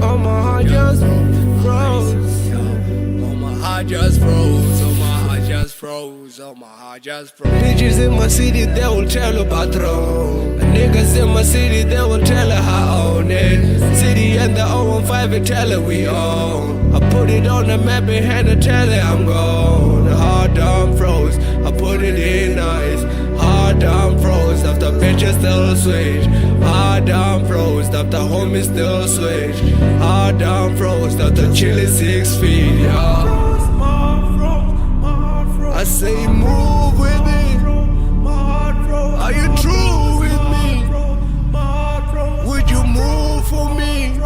Oh my heart just froze. Oh my heart just froze. Oh my heart just froze. Oh my heart just froze. Bitches in my city, they will tell about throne. Niggas in my city, they will tell her how I own it. City and the 015, they tell her we own. I put it on the map and had to tell her I'm gone. Hard down froze, I put it in ice. Hard down froze, after bitches still switch. Hard down froze, after homies still switch. Hard down froze, after chilling 6 feet, yeah. I say move with it. Are you true with me? Would you move for me?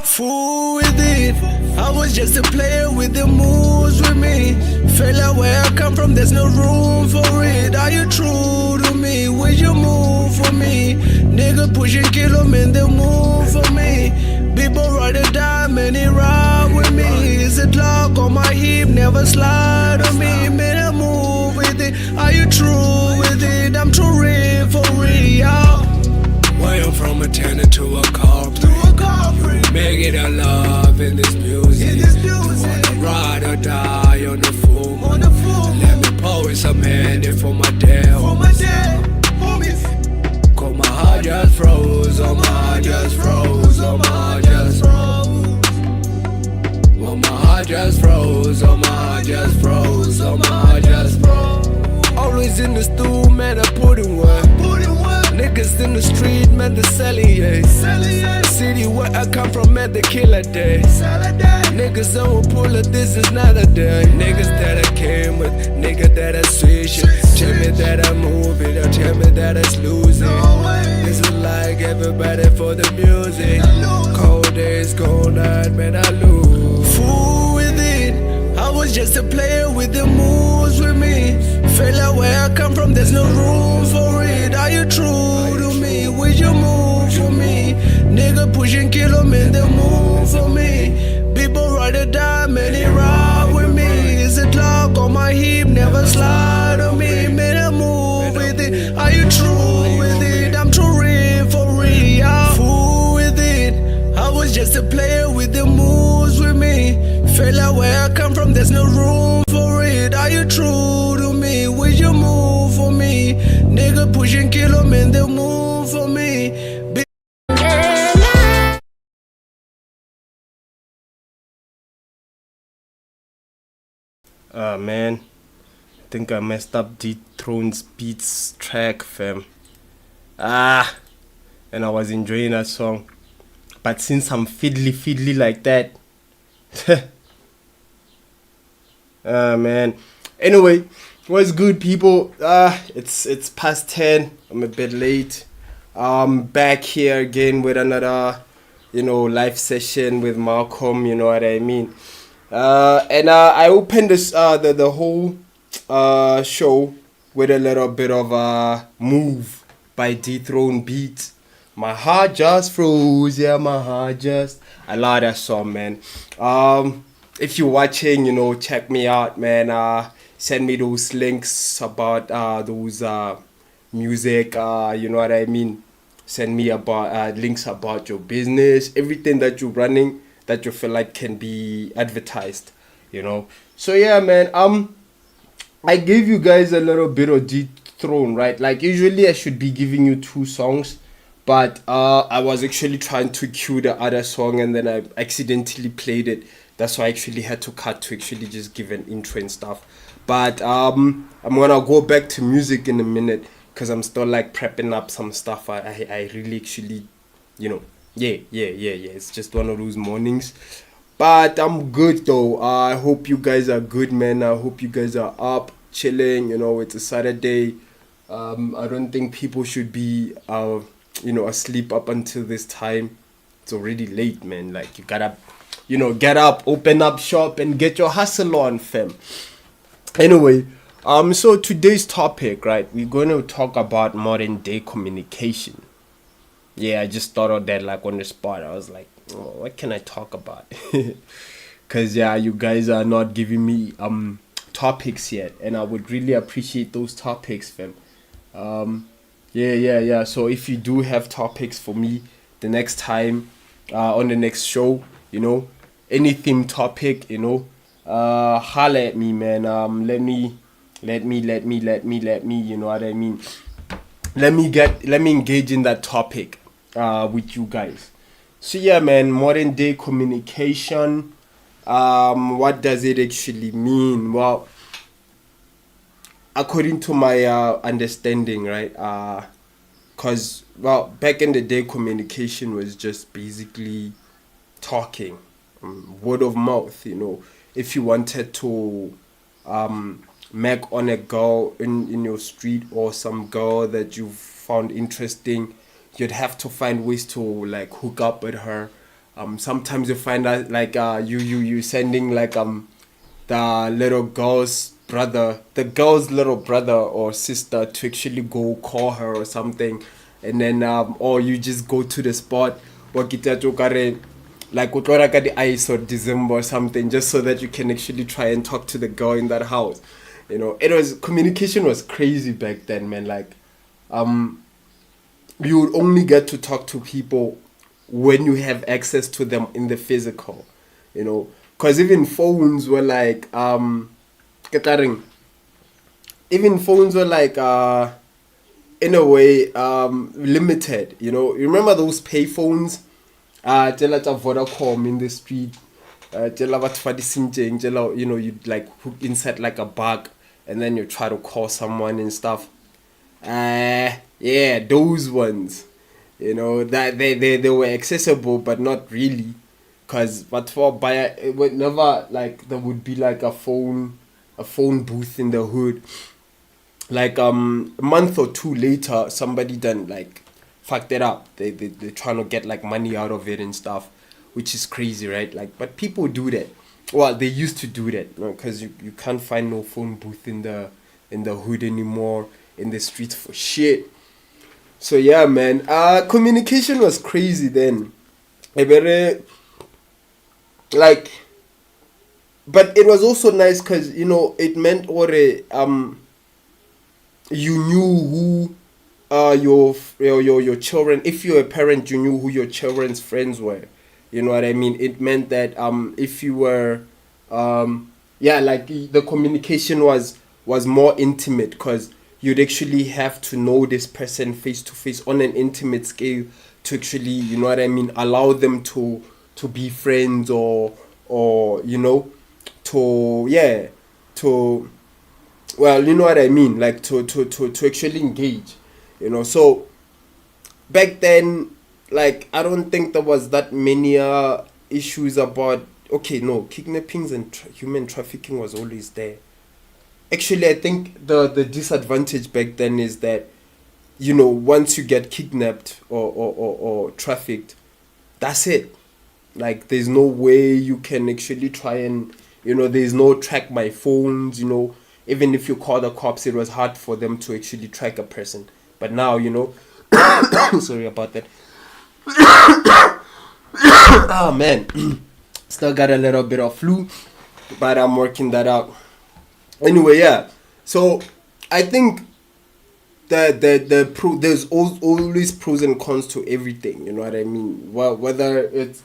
Fool with it. I was just a player with the moves with me. Fella, where I come from, there's no room for it. Are you true to me? Would you move for me? Nigga pushing kilo, man, they move for me. People ride a dime and he ride with me. Is it lock on my hip, never slide on me. Man, I move with it. Are you true with it? I'm too real for real. Where I'm from, a tenant to a corporate. Make it a love in this music. Wanna ride or die on the full moon. Let me pour in some handy for my dad. Cause my heart just froze. Oh my heart just froze. Oh my heart just froze. Oh my heart just froze. Oh my heart just froze. Oh my heart just froze. Always in the stool, man, I put in work. Niggas in the street, man, they selling, yeah. City where I come from, man, they kill a day. Niggas don't pull it, this is not a day. Niggas that I came with, nigga that I switch it. Tell me that I move it, or tell me that I losing. This is like everybody for the music. Cold days, cold night, man, I lose. Fool with it. I was just a player with the moves with me. Fella, where I come from, there's no room for it. Are you true to me? Would you move for me? Nigga pushing kilo, man, they move for me. People ride a dime and he ride with me. Is it lock on my hip, never slide on me. Man, I move with it. Are you true with it? I'm too real for real. Fool with it. I was just a player with the moves with me. Fella, where I come from, there's no room for it. Are you true to me? Would you move for me? Nigga pushing kilo, man, they move for me. Man, I think I messed up Dethrone's Beats track, fam. And I was enjoying that song. But since I'm fiddly like that, man. Anyway, what's good, people? It's past 10. I'm a bit late. Back here again with another, live session with Malcolm. You know what I mean? And I opened this the whole show with a little bit of a move by Dethrone Beats. My heart just froze, yeah, my heart just. I love that song, man. If you're watching, check me out, man. Send me those links about those music, you know what I mean. Send me about links about your business, everything that you're running that you feel like can be advertised, So yeah, man. I gave you guys a little bit of Dethrone, right? Like usually I should be giving you 2 songs, but I was actually trying to cue the other song and then I accidentally played it. That's why I actually had to cut to actually just give an intro and stuff. But I'm gonna go back to music in a minute because I'm still like prepping up some stuff. I really actually, yeah. It's just one of those mornings. But I'm good though. I hope you guys are good, man. I hope you guys are up, chilling. It's a Saturday. I don't think people should be, asleep up until this time. It's already late, man. Like you gotta, get up, open up shop, and get your hustle on, fam. Anyway, so today's topic, right? We're going to talk about modern day communication. Yeah, I just thought of that like on the spot. I was like, what can I talk about? Because yeah, you guys are not giving me topics yet, and I would really appreciate those topics, fam. Yeah. So if you do have topics for me the next time, on the next show, any theme topic, holla at me, man. Let me, you know what I mean? Let me engage in that topic, with you guys. So yeah, man, modern day communication, what does it actually mean? Well, according to my understanding, right, because back in the day, communication was just basically talking, word of mouth. If you wanted to make on a girl in your street, or some girl that you found interesting, you'd have to find ways to like hook up with her. Sometimes you find out like you sending like the little girl's little brother or sister to actually go call her or something, and then or you just go to the spot, or like the ice or December or something, just so that you can actually try and talk to the girl in that house. Communication was crazy back then, man. Like you would only get to talk to people when you have access to them in the physical, because even phones were like even phones were like in a way limited. You remember those pay phones, tell at Vodacom in the street, tell about you'd like hook inside like a bag, and then you try to call someone and stuff. Yeah, those ones, that they were accessible, but not really, because but for buyer it would never, like, there would be like a phone booth in the hood. Like a month or two later, somebody done like fucked it up. They're trying to get like money out of it and stuff, which is crazy, right? Like, but people do that. Well, they used to do that, because you can't find no phone booth in the hood anymore, in the streets for shit. So yeah, man, communication was crazy then. A very, like, but it was also nice because it meant you knew who your children. If you're a parent, you knew who your children's friends were. You know what I mean? It meant that if you were like the communication was more intimate, because you'd actually have to know this person face to face on an intimate scale to actually, you know what I mean, allow them to be friends, or to well, you know what I mean, like to actually engage, so back then, like, I don't think there was that many issues about, okay, no, kidnappings and human trafficking was always there. Actually, I think the disadvantage back then is that, once you get kidnapped or trafficked, that's it. Like, there's no way you can actually try and, there's no track my phones, even if you call the cops, it was hard for them to actually track a person. But now, sorry about that. Oh, man. Still got a little bit of flu, but I'm working that out. Anyway, yeah. So I think that there's always pros and cons to everything. You know what I mean? Well, whether it's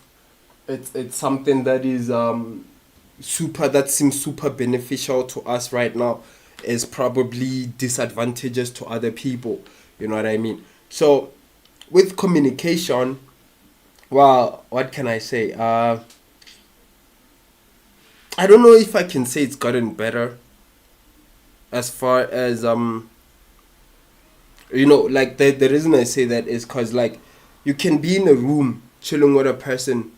something that is that seems super beneficial to us right now, is probably disadvantageous to other people. You know what I mean? So with communication, well, what can I say? I don't know if I can say it's gotten better, as far as like the reason I say that is because, like, you can be in a room chilling with a person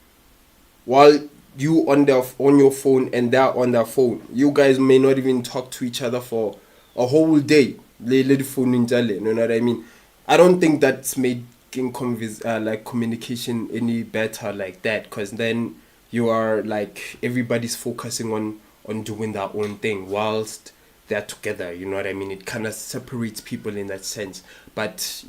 while you on your phone and they're on their phone. You guys may not even talk to each other for a whole day. You know what I mean? I don't think that's making like communication any better like that, because then you are like, everybody's focusing on doing their own thing whilst they're together. You know what I mean? It kind of separates people in that sense. But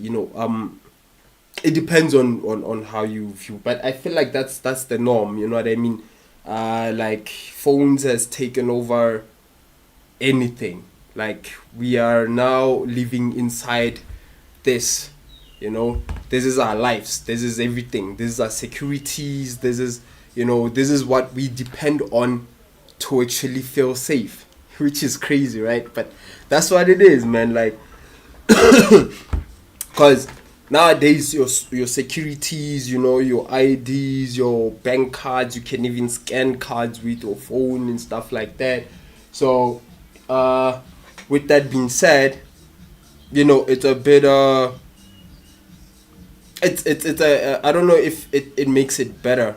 it depends on how you view. But I feel like that's the norm. You know what I mean? Like, phones has taken over anything. Like, we are now living inside this You know, this is our lives. This is everything. This is our securities. This is, you know, this is what we depend on to actually feel safe, which is crazy, right? But that's what it is, man. Like, because nowadays your securities, you know, your IDs, your bank cards, you can even scan cards with your phone and stuff like that. So with that being said, you know, it's a bit it's a I don't know if it makes it better,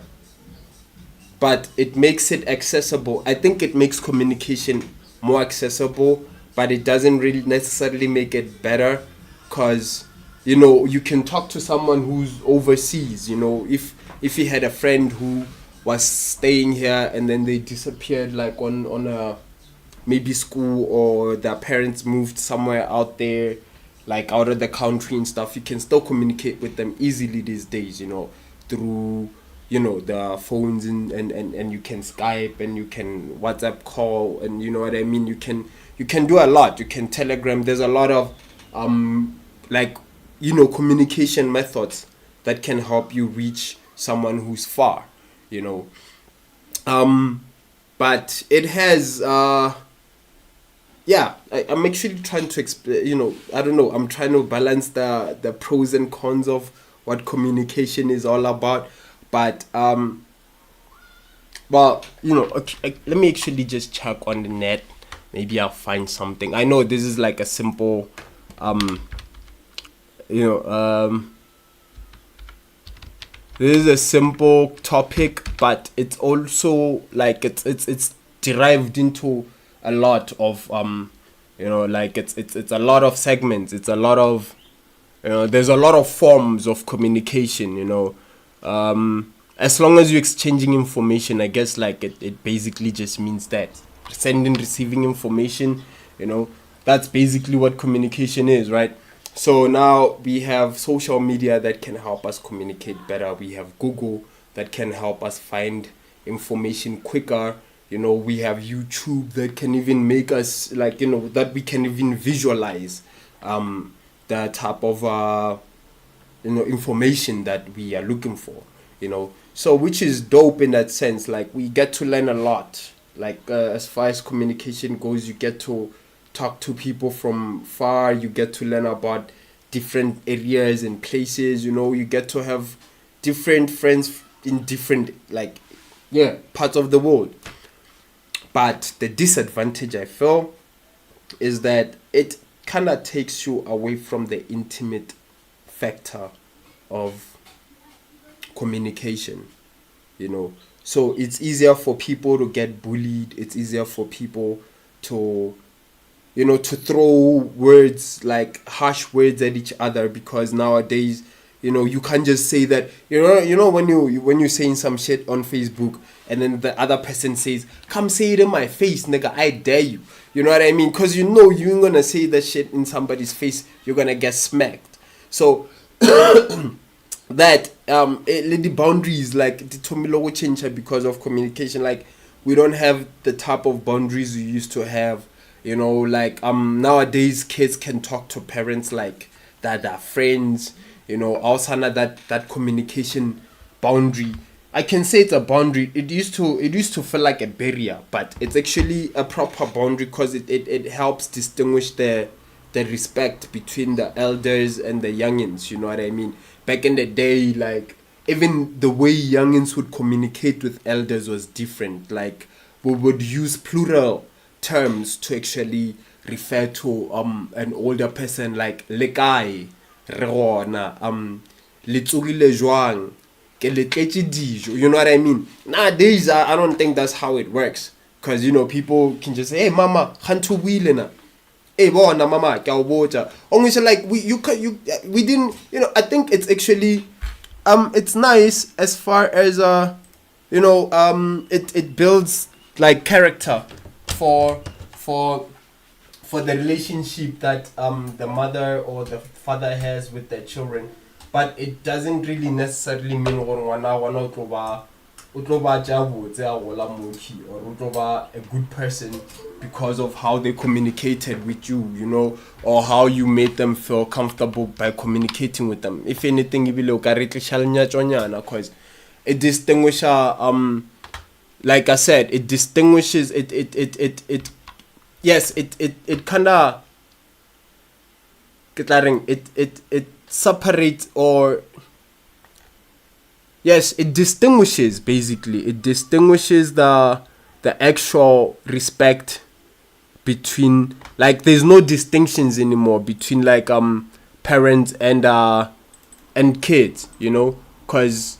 but it makes it accessible. I think it makes communication more accessible, but it doesn't really necessarily make it better, because, you know, you can talk to someone who's overseas. You know, if you had a friend who was staying here and then they disappeared, like on a maybe school, or their parents moved somewhere out there, like out of the country and stuff, you can still communicate with them easily these days, you know, through, you know, the phones, and you can Skype, and you can WhatsApp call, and you know what I mean, you can do a lot. You can Telegram. There's a lot of like, you know, communication methods that can help you reach someone who's far, you know. But it has I'm actually trying to explain, you know, I don't know, I'm trying to balance the pros and cons of what communication is all about. But well, you know, okay, let me actually just check on the net. Maybe I'll find something. I know this is like a simple this is a simple topic, but it's also like it's derived into a lot of you know, like it's a lot of segments. It's a lot of, you know, there's a lot of forms of communication, you know. As long as you're exchanging information, I guess, like it basically just means that sending, receiving information, you know, that's basically what communication is, right? So now we have social media that can help us communicate better. We have Google that can help us find information quicker. You know, we have YouTube that can even make us, like, you know, that we can even visualize the type of you know, information that we are looking for, you know. So which is dope in that sense. Like, we get to learn a lot. Like as far as communication goes, you get to talk to people from far. You get to learn about different areas and places. You know, you get to have different friends in different, like, parts of the world. But the disadvantage, I feel, is that it kind of takes you away from the intimate factor of communication, you know. So it's easier for people to get bullied. It's easier for people to, you know, to throw words, like harsh words at each other, because nowadays, you know, you can't just say that, you know when you're saying some shit on Facebook, and then the other person says, come say it in my face, nigga, I dare you. You know what I mean? Because you know you ain't gonna say that shit in somebody's face, you're gonna get smacked. So that the boundaries, like, the tomilo change because of communication. Like, we don't have the type of boundaries we used to have, you know. Like, nowadays kids can talk to parents like that are friends, you know. Also that communication boundary, I can say it's a boundary. It used to feel like a barrier, but it's actually a proper boundary, because it helps distinguish the respect between the elders and the youngins. You know what I mean? Back in the day, like, even the way youngins would communicate with elders was different. Like, we would use plural terms to actually refer to an older person, like le kae, re gona, le tsogile jwang, ke le tletse dijo. You know what I mean? Nowadays, I don't think that's how it works, because, you know, people can just say, hey mama, khantu buile na, hey bona mama ke a o botsa. Almost like we didn't, you know. I think it's actually it's nice as far as you know, it builds like character for the relationship that the mother or the father has with their children, but it doesn't really necessarily mean or a good person because of how they communicated with you, you know, or how you made them feel comfortable by communicating with them. If anything, because it distinguishes, like I said, it distinguishes it kind of it separates, or yes, it distinguishes, basically it distinguishes the actual respect between, like, there's no distinctions anymore between like parents and kids, you know, because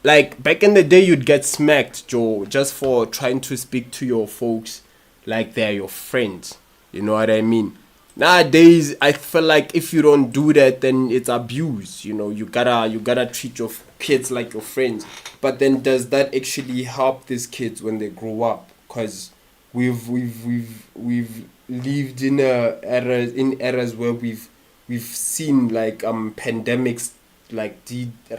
like back in the day you'd get smacked, Joe, just for trying to speak to your folks like they're your friends, you know what I mean? Nowadays I feel like if you don't do that, then it's abuse, you know. You gotta treat your kids like your friends. But then does that actually help these kids when they grow up? Because we've lived in eras where we've seen like pandemics, like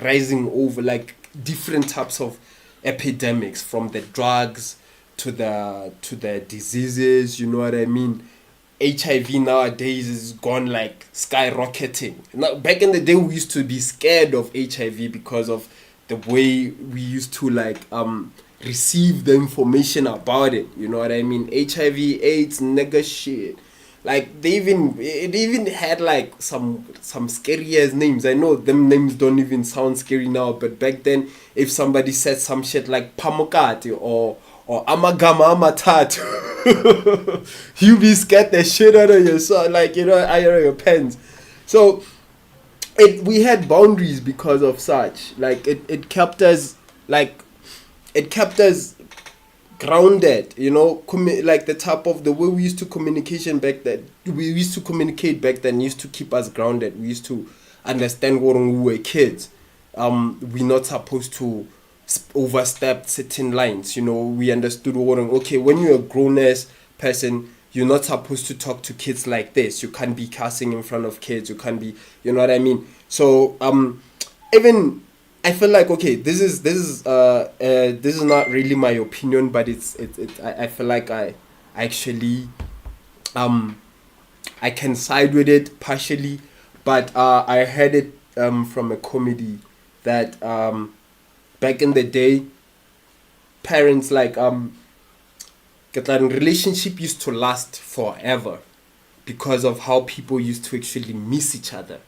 rising over, like different types of epidemics, from the drugs to the diseases, you know what I mean? HIV nowadays is gone like skyrocketing. Now, back in the day, we used to be scared of HIV because of the way we used to like receive the information about it. You know what I mean? HIV, AIDS, nigga shit. Like it even had like some scary ass names. I know them names don't even sound scary now, but back then, if somebody said some shit like Pamukati or Amagama Amatatu, you be scared the shit out of yourself, like, you know, out of your pants. So we had boundaries because of such. Like it kept us grounded, you know, like the type of the way we used to communication back then. We used to communicate back then used to keep us grounded. We used to understand when we were kids. We're not supposed to overstep certain lines, you know. We understood okay, when you're a grown-ass person, you're not supposed to talk to kids like this. You can't be cussing in front of kids. You can't be, you know what I mean? So even I feel like, okay, this is not really my opinion, but I feel like I actually I can side with it partially, but I heard it from a comedy that back in the day, parents like relationship used to last forever because of how people used to actually miss each other.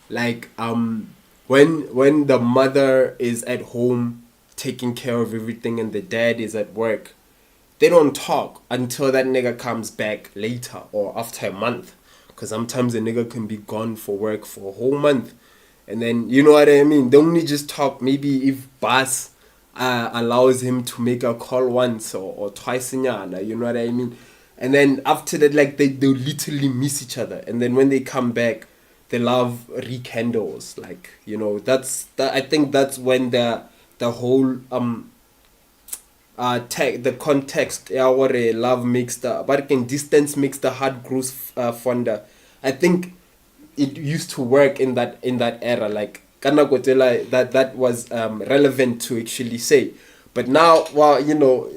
Like when the mother is at home taking care of everything and the dad is at work, they don't talk until that nigga comes back later or after a month, because sometimes a nigga can be gone for work for a whole month. And then, you know what I mean? They only just talk maybe if boss allows him to make a call once or twice in yana, you know what I mean? And then after that, like, they literally miss each other. And then when they come back, the love rekindles. Like, you know, I think that's when the whole the context, yeah, what a love makes distance makes the heart grows fonder. I think it used to work in that era, like that was relevant to actually say. But now, well, you know,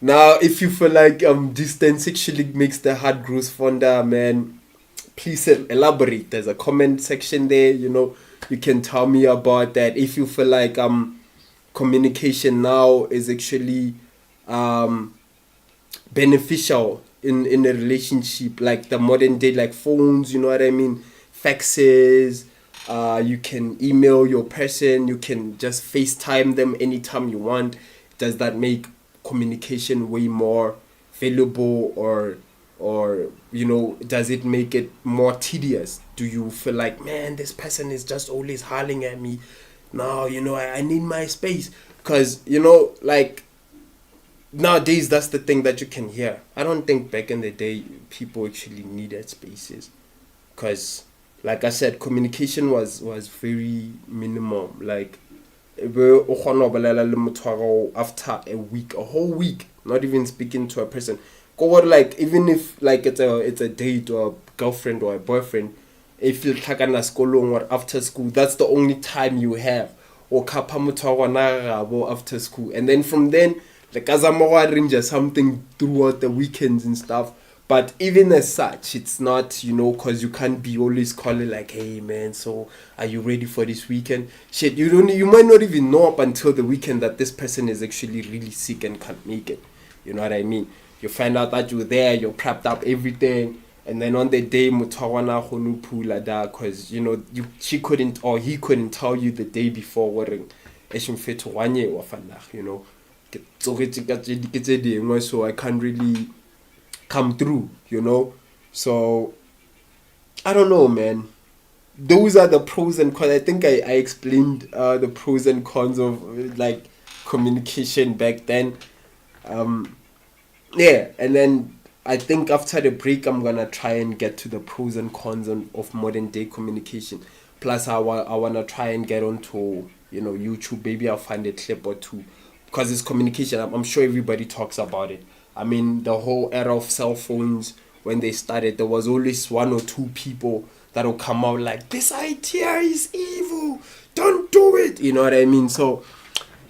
now if you feel like distance actually makes the heart grows fonder, man, please elaborate. There's a comment section there, you know, you can tell me about that. If you feel like communication now is actually beneficial in a relationship, like the modern day, like phones, you know what I mean, faxes, you can email your person, you can just FaceTime them anytime you want. Does that make communication way more valuable, or you know, does it make it more tedious? Do you feel like, man, this person is just always hollering at me? No, you know, I need my space. Because, you know, like, nowadays, that's the thing that you can hear. I don't think back in the day people actually needed spaces. Because, like I said, communication was very minimal. Like, after a week, a whole week, not even speaking to a person. Like, even if like it's a date or a girlfriend or a boyfriend, if you're talking at school or after school, that's the only time you have. or kapa motho wa gona gabo after school, and then from then like azama go arrange something throughout the weekends and stuff. But even as such, it's not, you know, because you can't be always calling like, hey man, so are you ready for this weekend? Shit, you might not even know up until the weekend that this person is actually really sick and can't make it. You know what I mean? You find out that you're there, you're prepped up, everything, and then on the day, because you know she couldn't or he couldn't tell you the day before what you know. So I can't really come through, you know. So I don't know, man. Those are the pros and cons. I think I explained the pros and cons of like communication back then. Yeah, and then I think after the break I'm gonna try and get to the pros and cons of modern day communication. Plus I wanna try and get onto, you know, YouTube. Maybe I'll find a clip or two, because it's communication. I'm sure everybody talks about it. I mean, the whole era of cell phones, when they started, there was always one or two people that will come out like, this idea is evil, don't do it, you know what I mean? So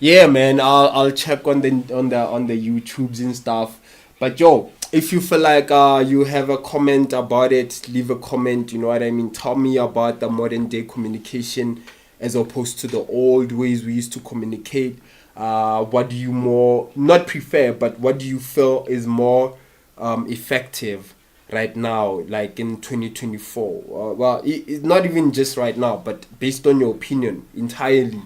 yeah, man, I'll check on the YouTubes and stuff. But yo, if you feel like you have a comment about it, leave a comment, you know what I mean? Tell me about the modern day communication as opposed to the old ways we used to communicate. What do you more not prefer, but what do you feel is more effective right now, like in 2024? Well, it's not even just right now, but based on your opinion entirely,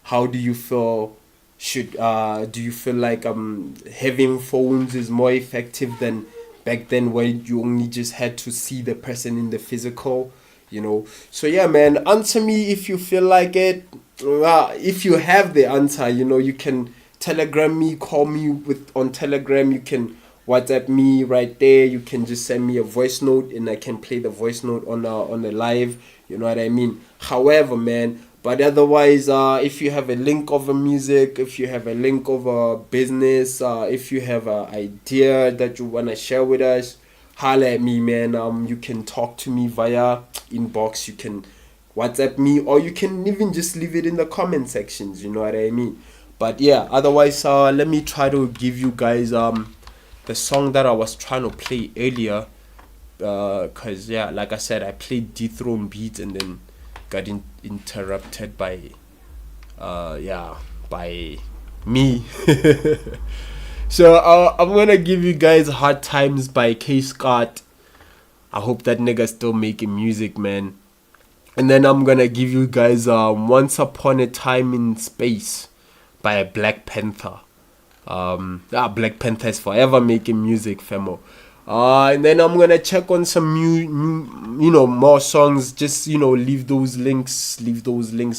how do you feel do you feel like having phones is more effective than back then, when you only just had to see the person in the physical, you know? So yeah, man, answer me if you feel like it. If you have the answer, you know, you can Telegram me, call me on Telegram, you can WhatsApp me right there, you can just send me a voice note and I can play the voice note on a live, you know what I mean? However, man, but otherwise, if you have a link of a music, if you have a link of a business, if you have an idea that you want to share with us, holla at me, man. You can talk to me via inbox, you can WhatsApp me, or you can even just leave it in the comment sections, you know what I mean? But yeah, otherwise, let me try to give you guys the song that I was trying to play earlier, because yeah, like I said, I played Dethrone Beats and then got interrupted by me. So I'm gonna give you guys Hard Times by K Scott. I hope that nigga's still making music, man. And then I'm gonna give you guys Once Upon a Time in Space by Black Panther. Black Panther is forever making music, famo. And then I'm gonna check on some new more songs. Just, you know, leave those links,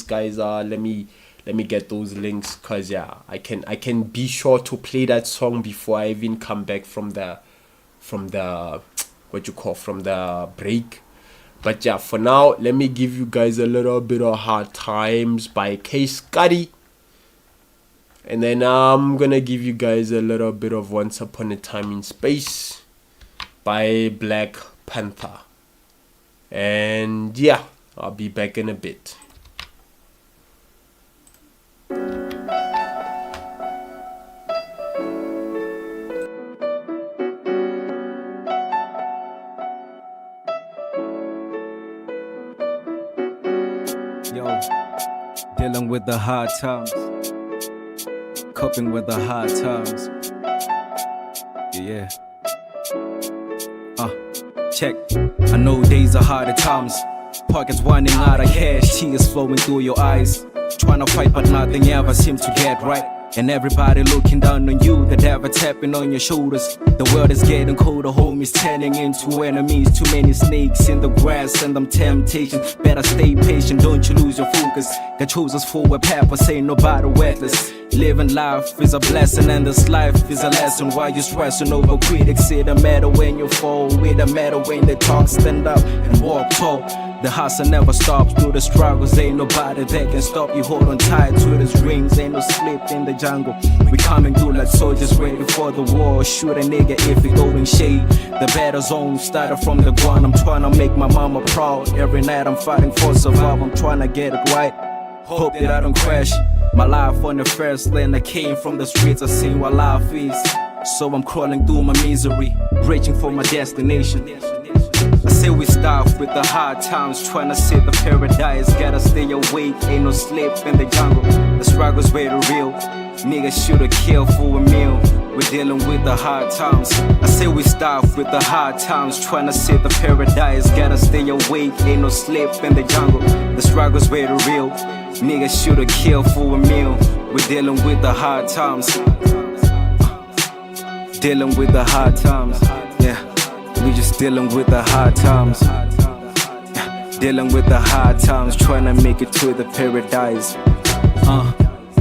guys. Let me get those links, cause yeah, I can be sure to play that song before I even come back from the break. But yeah, for now, let me give you guys a little bit of Hard Times by K Scotty. And then I'm gonna give you guys a little bit of Once Upon a Time in Space by Black Panther. And yeah, I'll be back in a bit. Yo, dealing with the hard times, coping with the hard times. Yeah. Check. I know days are hard at times. Pockets running out of cash, tears flowing through your eyes. Trying to fight, but nothing ever seems to get right. And everybody looking down on you, the devil tapping on your shoulders. The world is getting colder, homies turning into enemies. Too many snakes in the grass and them temptations. Better stay patient, don't you lose your focus. God chose us for a purpose, ain't nobody worthless. Living life is a blessing and this life is a lesson. Why you stressing over critics? It don't matter when you fall, it don't matter when they talk. Stand up and walk tall. The hustle never stops through the struggles. Ain't nobody that can stop you. Hold on tight to the strings. Ain't no sleep in the jungle. We coming through like soldiers ready for the war. Shoot a nigga if we going shade. The battle zone started from the ground. I'm trying to make my mama proud. Every night I'm fighting for survival. I'm trying to get it right. Hope that I don't crash. My life on the first lane, I came from the streets, I seen what life is. So I'm crawling through my misery, reaching for my destination. I say we start with the hard times, trying to see the paradise. Gotta stay awake, ain't no sleep in the jungle. The struggle's very real. Niggas shoulda killed for a meal. We're dealing with the hard times. I say we start with the hard times, trying to see the paradise. Gotta stay awake, ain't no sleep in the jungle. The struggle's very real. Niggas shoulda killed for a meal. We're dealing with the hard times. Dealing with the hard times. Yeah, we just dealing with the hard times. Dealing with the hard times, trying to make it to the paradise.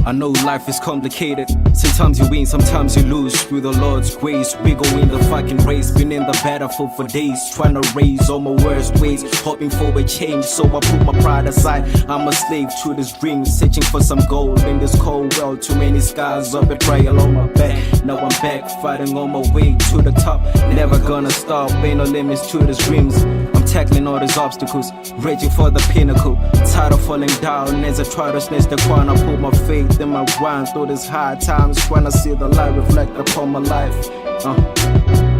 I know life is complicated. Sometimes you win, sometimes you lose. Through the Lord's grace, we go in the fucking race. Been in the battlefield for days, trying to raise all my worst ways, hoping for a change. So I put my pride aside. I'm a slave to this dream, searching for some gold in this cold world. Too many scars of betrayal on my back. Now I'm back, fighting on my way to the top. Never gonna stop, ain't no limits to these dreams. I'm tackling all these obstacles, reaching for the pinnacle. Tired of falling down as I try to snatch the crown. I put my faith in my grind through these hard times, trying to see the light reflect upon my life.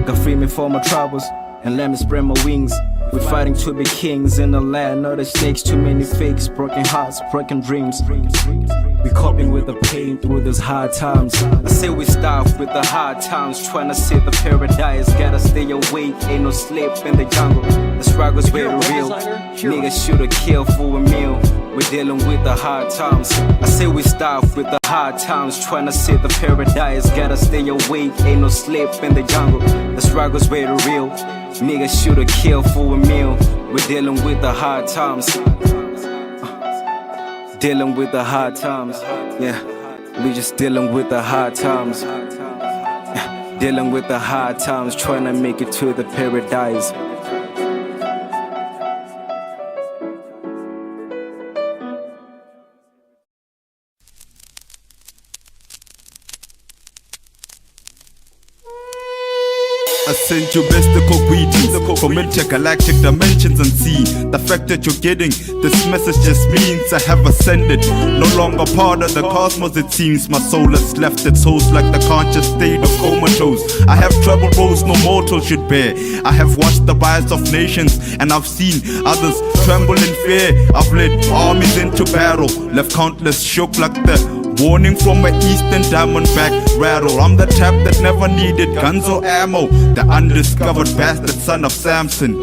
God free me from my troubles and let me spread my wings. We're fighting to be kings in the land of the snakes. Too many fakes, broken hearts, broken dreams. We coping with the pain through these hard times. I say we start with the hard times, trying to see the paradise. Gotta stay awake, ain't no sleep in the jungle. The struggle's very real. Niggas shoulda killed for a meal. We're dealing with the hard times. I say we start with the hard times, trying to see the paradise. Gotta stay awake, ain't no sleep in the jungle. The struggle's very real. Niggas shoulda killed for a meal. We're dealing with the hard times. Dealing with the hard times. Yeah, we just dealing with the hard times. Dealing with the hard times, trying to make it to the paradise. I send you mystical greetings from intergalactic dimensions and see the fact that you're getting this message just means I have ascended. No longer part of the cosmos it seems. My soul has left its host like the conscious state of comatose. I have troubled roads no mortal should bear. I have watched the rise of nations and I've seen others tremble in fear. I've led armies into battle, left countless shook like the warning from my eastern diamondback rattle. I'm the tap that never needed guns or ammo, the undiscovered bastard son of Samson,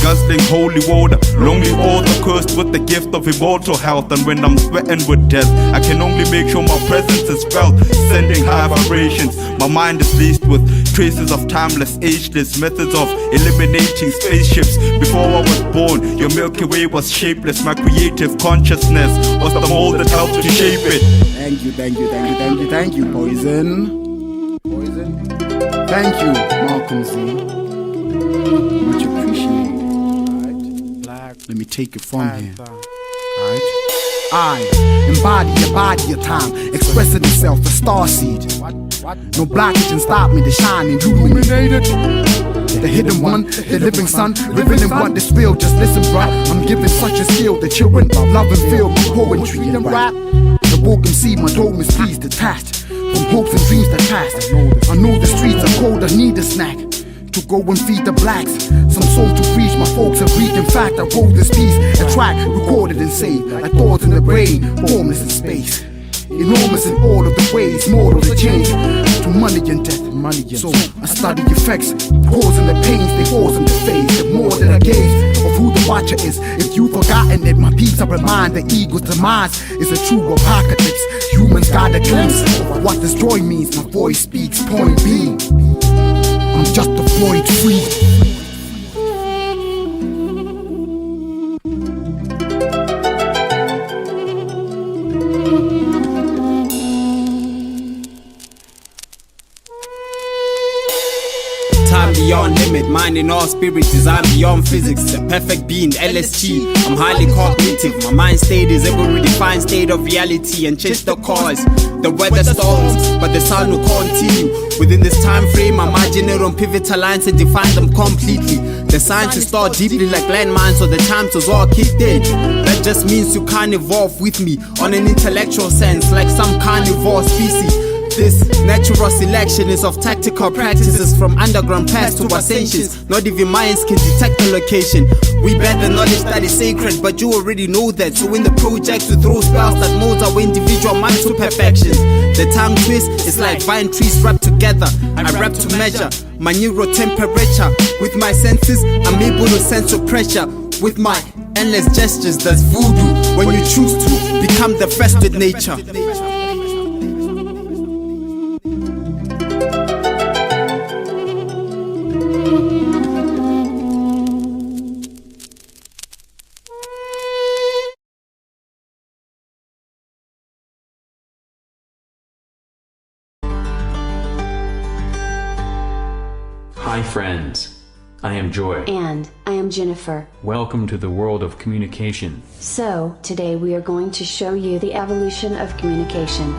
guzzling holy water, lonely author cursed with the gift of immortal health. And when I'm sweating with death, I can only make sure my presence is felt, sending high vibrations. My mind is laced with traces of timeless, ageless methods of eliminating spaceships. Before I was born, your Milky Way was shapeless. My creative consciousness was the mold that helped to shape it. Thank you, Poison. Thank you, Malcolm Z. Much appreciated. Let me take it from here. Alright. I embody a body of time, expressing itself, a starseed. No blockage can stop me to shine, illuminated. The hidden one, the living sun, revealing what is real. Just listen, bruh. I'm giving such a skill that children love and feel poetry and rap. The walk and see my dome is pleased, detached from hopes and dreams that passed. I know the streets are cold, I need a snack to go and feed the blacks. Some soul to reach, my folks agreed. In fact, I wrote this piece, a track recorded and saved, like thoughts in the brain, formless in space. Enormous in all of the ways, mortal to change to money and death. So I study effects, causing the pains they cause in the face. The more that I gaze of who the watcher is. If you've forgotten it, my peace I remind the ego's demise is a true apocalypse. Humans got a glimpse of what destroy means. My voice speaks point B. I'm just a void free. Beyond limit, mind in all spirit, design beyond physics. The perfect being, LST. I'm highly cognitive. My mind state is ever redefined state of reality and chase the cause. The weather storms, but the sun will continue. Within this time frame, I marginate on pivotal lines and define them completely. The scientists thought deeply like landmines, so the times was all kicked in. That just means you can't evolve with me on an intellectual sense, like some carnivore species. This natural selection is of tactical practices from underground past to ascensions. Not even Mayans can detect the location. We bet the knowledge that is sacred, but you already know that. So in the project we throw spells that mold our individual mind to perfection. The tongue twist is like vine trees wrapped together. I rap to measure my neural temperature. With my senses, I'm able to sense your pressure. With my endless gestures, that's voodoo. When you choose to become the first with nature. Hi friends, I am Joy. And I am Jennifer. Welcome to the world of communication. So, today we are going to show you the evolution of communication.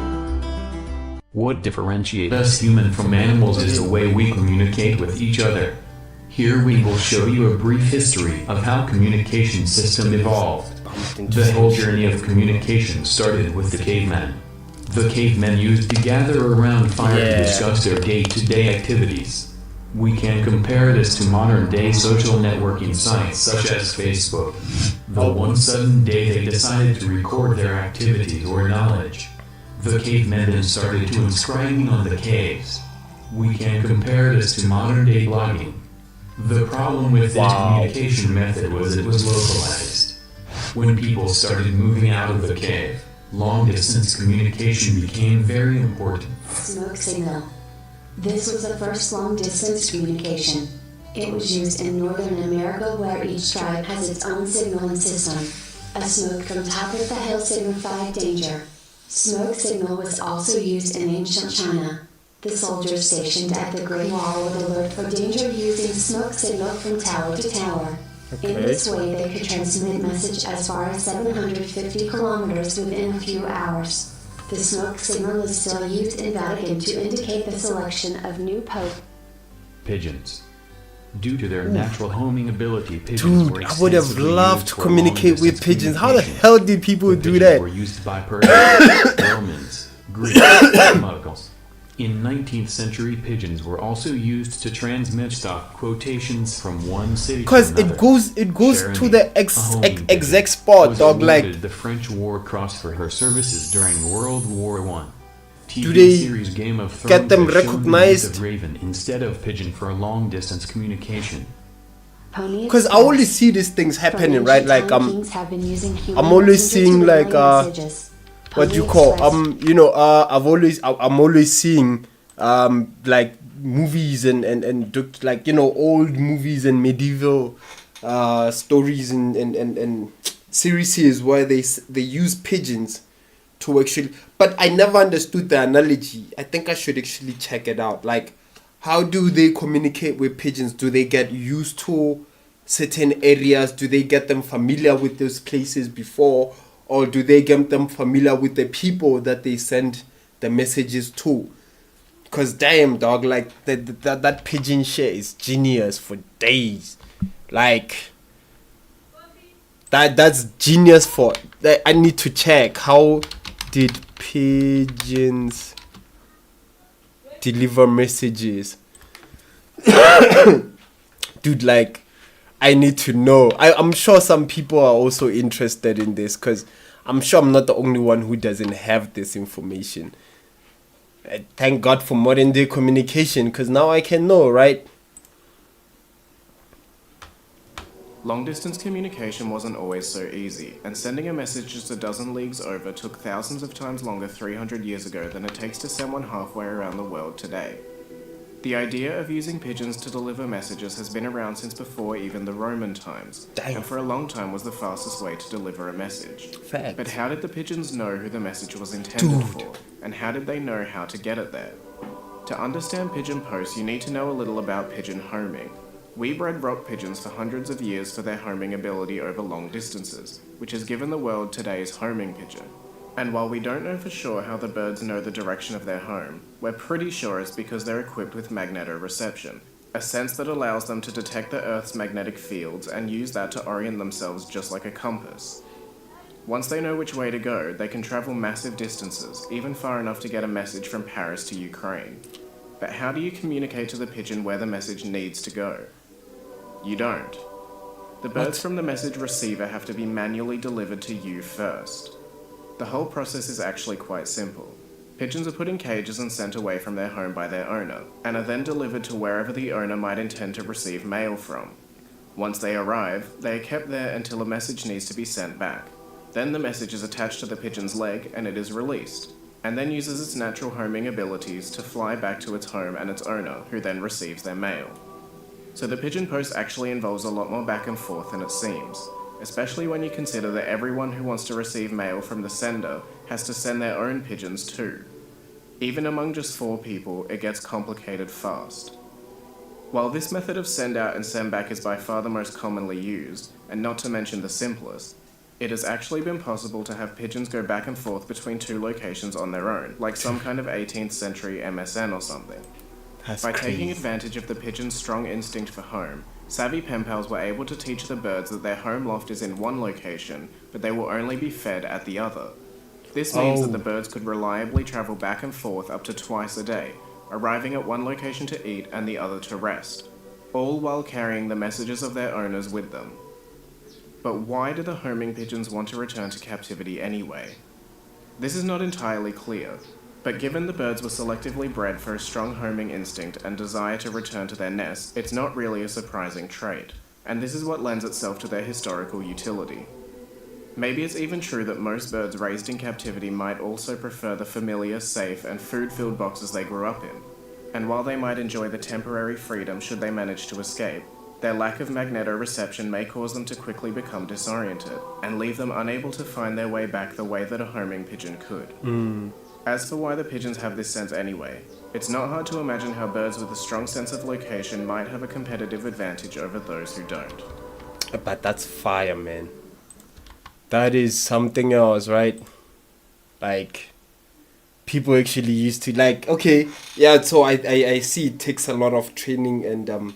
What differentiates us human from animals is the way we communicate with each other. Here we will show you a brief history of how communication system evolved. The whole journey of communication started with the cavemen. The cavemen used to gather around fire to discuss their day-to-day activities. We can compare this to modern-day social networking sites such as Facebook. The one sudden day they decided to record their activities or knowledge. The cavemen then started to inscribing on the caves. We can compare this to modern-day blogging. The problem with this communication method was it was localized. When people started moving out of the cave, long-distance communication became very important. Smoke signal. This was the first long-distance communication. It was used in Northern America where each tribe has its own signaling system. A smoke from top of the hill signified danger. Smoke signal was also used in ancient China. The soldiers stationed at the Great Wall would alert for danger using smoke signal from tower to tower. In this way they could transmit message as far as 750 kilometers within a few hours. The smoke signal is still used in Vatican to indicate the selection of new pope. Pigeons. Due to their natural homing ability, pigeons were Dude, I would have extensively loved used to for communicate with long-distance pigeons. How the communication. hell did people The do pigeons that? were used by Persians, Romans, Greeks, and Mughals. In 19th century, pigeons were also used to transmit stock quotations from one city to Because another. it goes to Jeremy, the a homing pigeon, exact spot, was dog. Like, awarded the French War Cross for her services during World War I. Do TV they series Game of Thrones get them has shown the use recognized? of raven instead of pigeon for long-distance communication. because I always see these things happening, right? Like, I'm always seeing like what do you call I'm always seeing like movies and like, you know, old movies and medieval stories and series where they use pigeons to actually, but I never understood the analogy. I think I should actually check it out. Like, how do they communicate with pigeons? Do they get used to certain areas? Do they get them familiar with those places before? Or do they get them familiar with the people that they send the messages to? Because damn, dog, like that pigeon shit is genius for days. Like, that's genius for that. I need to check, how did pigeons deliver messages? Dude, like, I need to know. I'm sure some people are also interested in this, because I'm sure I'm not the only one who doesn't have this information. Thank God for modern day communication, because now I can know, right? Long-distance communication wasn't always so easy, and sending a message just a dozen leagues over took thousands of times longer 300 years ago than it takes to send one halfway around the world today. The idea of using pigeons to deliver messages has been around since before even the Roman times, and for a long time was the fastest way to deliver a message. Facts. But how did the pigeons know who the message was intended for, and how did they know how to get it there? To understand pigeon posts, you need to know a little about pigeon homing. We bred rock pigeons for hundreds of years for their homing ability over long distances, which has given the world today's homing pigeon. And while we don't know for sure how the birds know the direction of their home, we're pretty sure it's because they're equipped with magnetoreception, a sense that allows them to detect the Earth's magnetic fields and use that to orient themselves just like a compass. Once they know which way to go, they can travel massive distances, even far enough to get a message from Paris to Ukraine. But how do you communicate to the pigeon where the message needs to go? You don't. The birds from the message receiver have to be manually delivered to you first. The whole process is actually quite simple. Pigeons are put in cages and sent away from their home by their owner, and are then delivered to wherever the owner might intend to receive mail from. Once they arrive, they are kept there until a message needs to be sent back. Then the message is attached to the pigeon's leg and it is released, and then uses its natural homing abilities to fly back to its home and its owner, who then receives their mail. So the pigeon post actually involves a lot more back and forth than it seems, especially when you consider that everyone who wants to receive mail from the sender has to send their own pigeons too. Even among just 4 people, it gets complicated fast. While this method of send out and send back is by far the most commonly used, and not to mention the simplest, it has actually been possible to have pigeons go back and forth between 2 locations on their own, like some kind of 18th century MSN or something. By taking advantage of the pigeon's strong instinct for home, savvy pen pals were able to teach the birds that their home loft is in one location, but they will only be fed at the other. This means that the birds could reliably travel back and forth up to twice a day, arriving at one location to eat and the other to rest, all while carrying the messages of their owners with them. But why do the homing pigeons want to return to captivity anyway? This is not entirely clear, but given the birds were selectively bred for a strong homing instinct and desire to return to their nests, it's not really a surprising trait, and this is what lends itself to their historical utility. Maybe it's even true that most birds raised in captivity might also prefer the familiar, safe, and food-filled boxes they grew up in, and while they might enjoy the temporary freedom should they manage to escape, their lack of magnetoreception may cause them to quickly become disoriented, and leave them unable to find their way back the way that a homing pigeon could. As for why the pigeons have this sense anyway, it's not hard to imagine how birds with a strong sense of location might have a competitive advantage over those who don't. But that's fire, man. That is something else, right? Like, people actually used to, like, okay, yeah, so I see it takes a lot of training and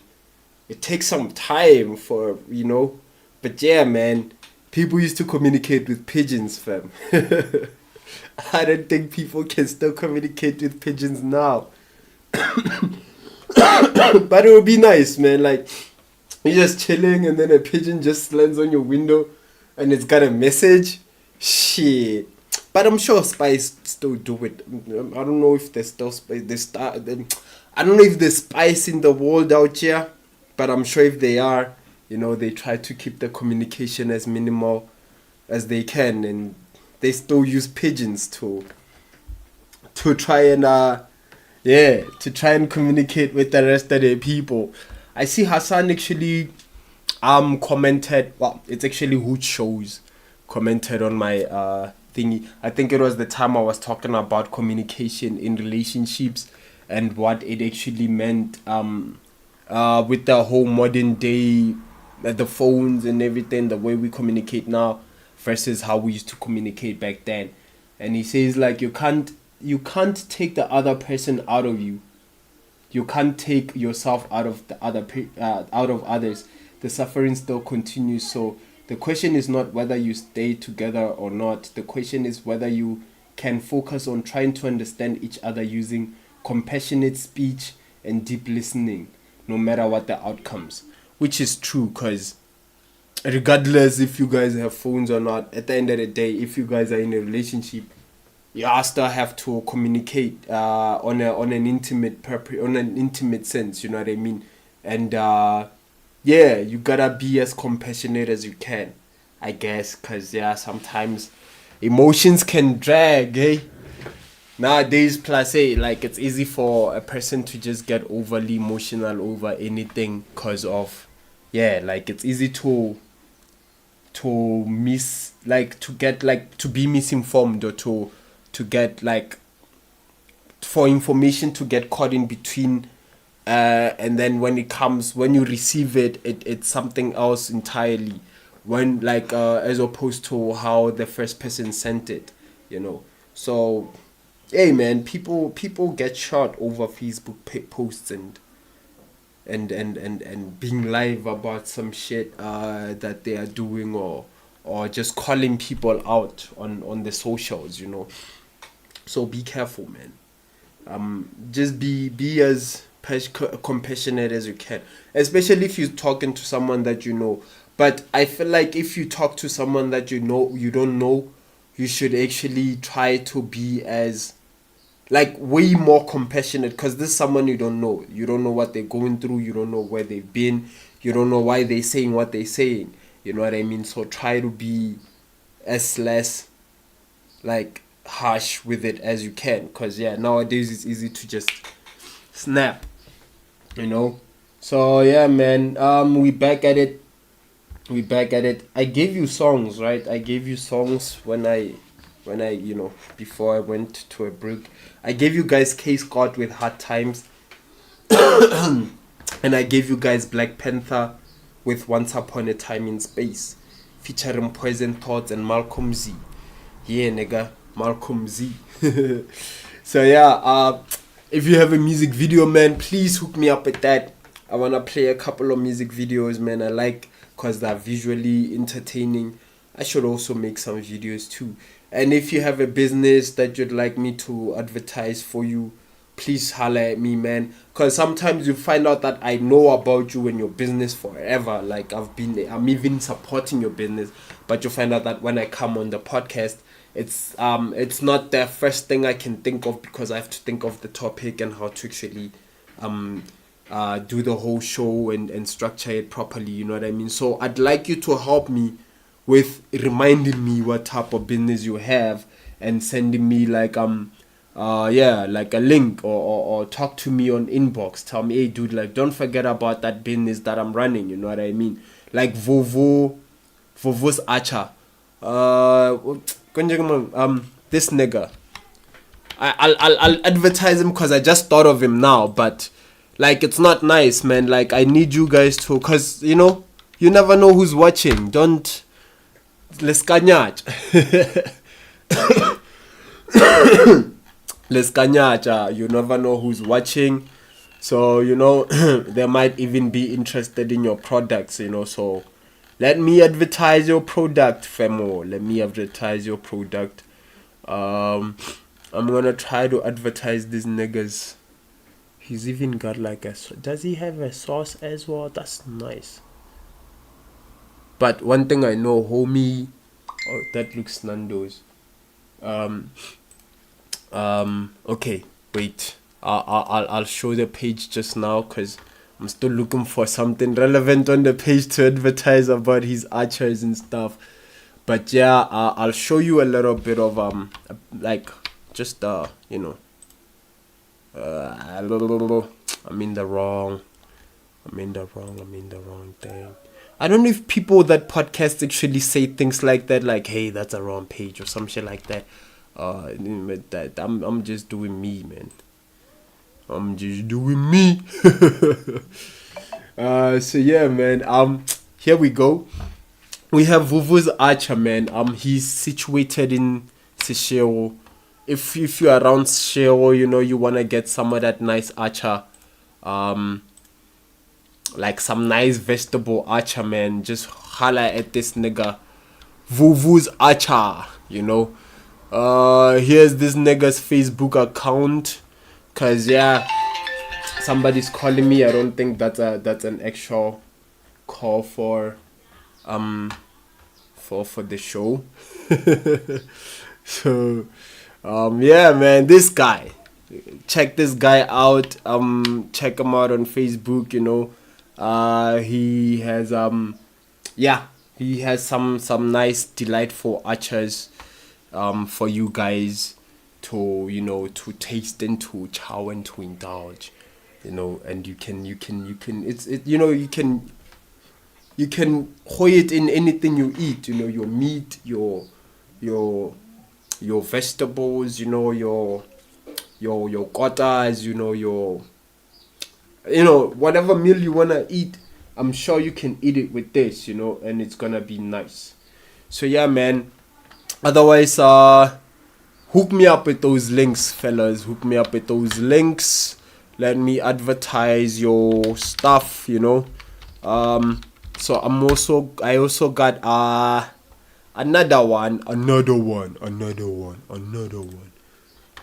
it takes some time for, you know, but yeah, man, people used to communicate with pigeons, fam. I don't think people can still communicate with pigeons now. But it would be nice, man, like, you're just chilling and then a pigeon just lands on your window and it's got a message. Shit. But I'm sure spies still do it. I don't know if there's still spice. I don't know if there's spice in the world out here, but I'm sure if they are, you know, they try to keep the communication as minimal as they can, and they still use pigeons to try and to try and communicate with the rest of the people. I see Hassan actually commented. Well, it's actually Hoot Shows commented on my thingy. I think it was the time I was talking about communication in relationships and what it actually meant with the whole modern day, the phones and everything, the way we communicate now versus how we used to communicate back then. And he says, like, you can't take the other person out of you. You can't take yourself out of the out of others. The suffering still continues. So the question is not whether you stay together or not. The question is whether you can focus on trying to understand each other using compassionate speech and deep listening, no matter what the outcomes. Which is true, because regardless if you guys have phones or not, at the end of the day, if you guys are in a relationship, you still have to communicate on an intimate sense, you know what I mean? And you gotta be as compassionate as you can, I guess, because sometimes emotions can drag, nowadays. Plus, like, it's easy for a person to just get overly emotional over anything because of like, it's easy to be misinformed, or to get, like, for information to get caught in between, and then when you receive it, it's something else entirely, when, like, as opposed to how the first person sent it, you know. So hey, man, people get shot over Facebook posts, and and being live about some shit that they are doing, or just calling people out on the socials, you know. So be careful, man. Just be as compassionate as you can, especially if you're talking to someone that you know. But I feel like if you talk to someone that you don't know, you should actually try to be as like way more compassionate, because this is someone you don't know. You don't know what they're going through. You don't know where they've been. You don't know why they're saying what they're saying. You know what I mean? So try to be as less like harsh with it as you can, because yeah, nowadays it's easy to just snap, you know. So yeah, man, we back at it. I gave you songs, right? I gave you songs when I you know, before I went to a break. I gave you guys K Scott with Hard Times and I gave you guys Black Panther with Once Upon a Time in Space, featuring Poison Thoughts and Malcolm Z. Yeah, nigga, Malcolm Z. So yeah, if you have a music video, man, please hook me up with that. I wanna play a couple of music videos, man. I like, cause they're visually entertaining. I should also make some videos too. And if you have a business that you'd like me to advertise for you, please holler at me, man. Cause sometimes you find out that I know about you and your business forever. Like I'm even supporting your business, but you find out that when I come on the podcast, it's not the first thing I can think of, because I have to think of the topic and how to actually do the whole show and structure it properly, you know what I mean? So I'd like you to help me with reminding me what type of business you have and sending me like like a link, or talk to me on inbox. Tell me, hey dude, like don't forget about that business that I'm running, you know what I mean? Like Vovo's Archer. This nigga. I'll advertise him because I just thought of him now, but like it's not nice, man. Like I need you guys to, cause you know, you never know who's watching. Don't let's kanyach. Let's kanyach. You never know who's watching, so you know they might even be interested in your products, you know. So let me advertise your product, Femo. Let me advertise your product. I'm gonna try to advertise these niggas. He's even got like does he have a sauce as well? That's nice. But one thing I know, homie, oh, that looks Nando's. Okay, wait. I'll show the page just now, cause I'm still looking for something relevant on the page to advertise about his archers and stuff. But yeah, I'll show you a little bit of like just you know. I'm in the wrong thing. I don't know if people that podcast actually say things like that, like, hey, that's a wrong page or some shit like that. I'm just doing me, man. I'm just doing me. So yeah, man. Here we go. We have Vovo's Archer, man. He's situated in Seshego. If you're around Seshego, you know, you wanna get some of that nice archer, like some nice vegetable archer, man, just holla at this nigga, Vovo's Archer, you know. Here's this nigga's Facebook account, cause yeah, somebody's calling me. I don't think that's an actual call for the show. So yeah, man, this guy, check this guy out. Check him out on Facebook, you know. He has he has some nice, delightful archers for you guys to, you know, to taste and to chow and to indulge, you know. And you can you know, you can hoy it in anything you eat, you know, your meat, your vegetables, you know, your kotas, you know, whatever meal you wanna eat, I'm sure you can eat it with this, you know, and it's gonna be nice. So yeah, man. Otherwise, hook me up with those links, fellas. Hook me up with those links. let me advertise your stuff, you know. So I also got another one.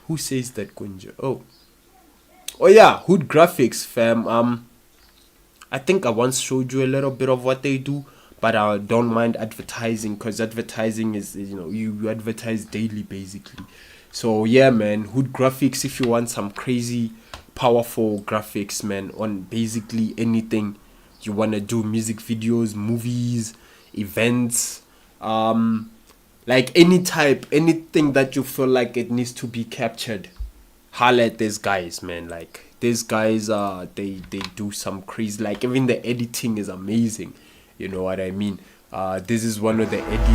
Who says that, Kunja? Oh yeah, Hood Graphics, fam. I think I once showed you a little bit of what they do, but I don't mind advertising, because advertising is, you know, you advertise daily basically. So yeah, man, Hood Graphics, if you want some crazy powerful graphics, man, on basically anything you want to do, music videos, movies, events, like anything that you feel like it needs to be captured, holla at these guys, man. Like, these guys they do some crazy, like, even the editing is amazing, you know what I mean. This is one of the edits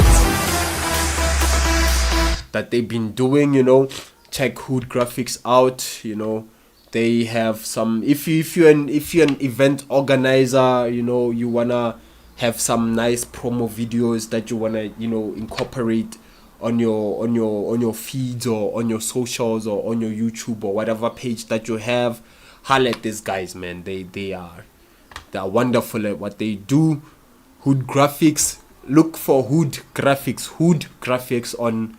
that they've been doing, you know. Check Hood Graphics out, you know. They have some, if you're an event organizer, you know, you wanna have some nice promo videos that you wanna, you know, incorporate on your feeds or on your socials or on your YouTube or whatever page that you have, holla at these guys, man. They are wonderful at what they do. Hood Graphics, look for Hood Graphics on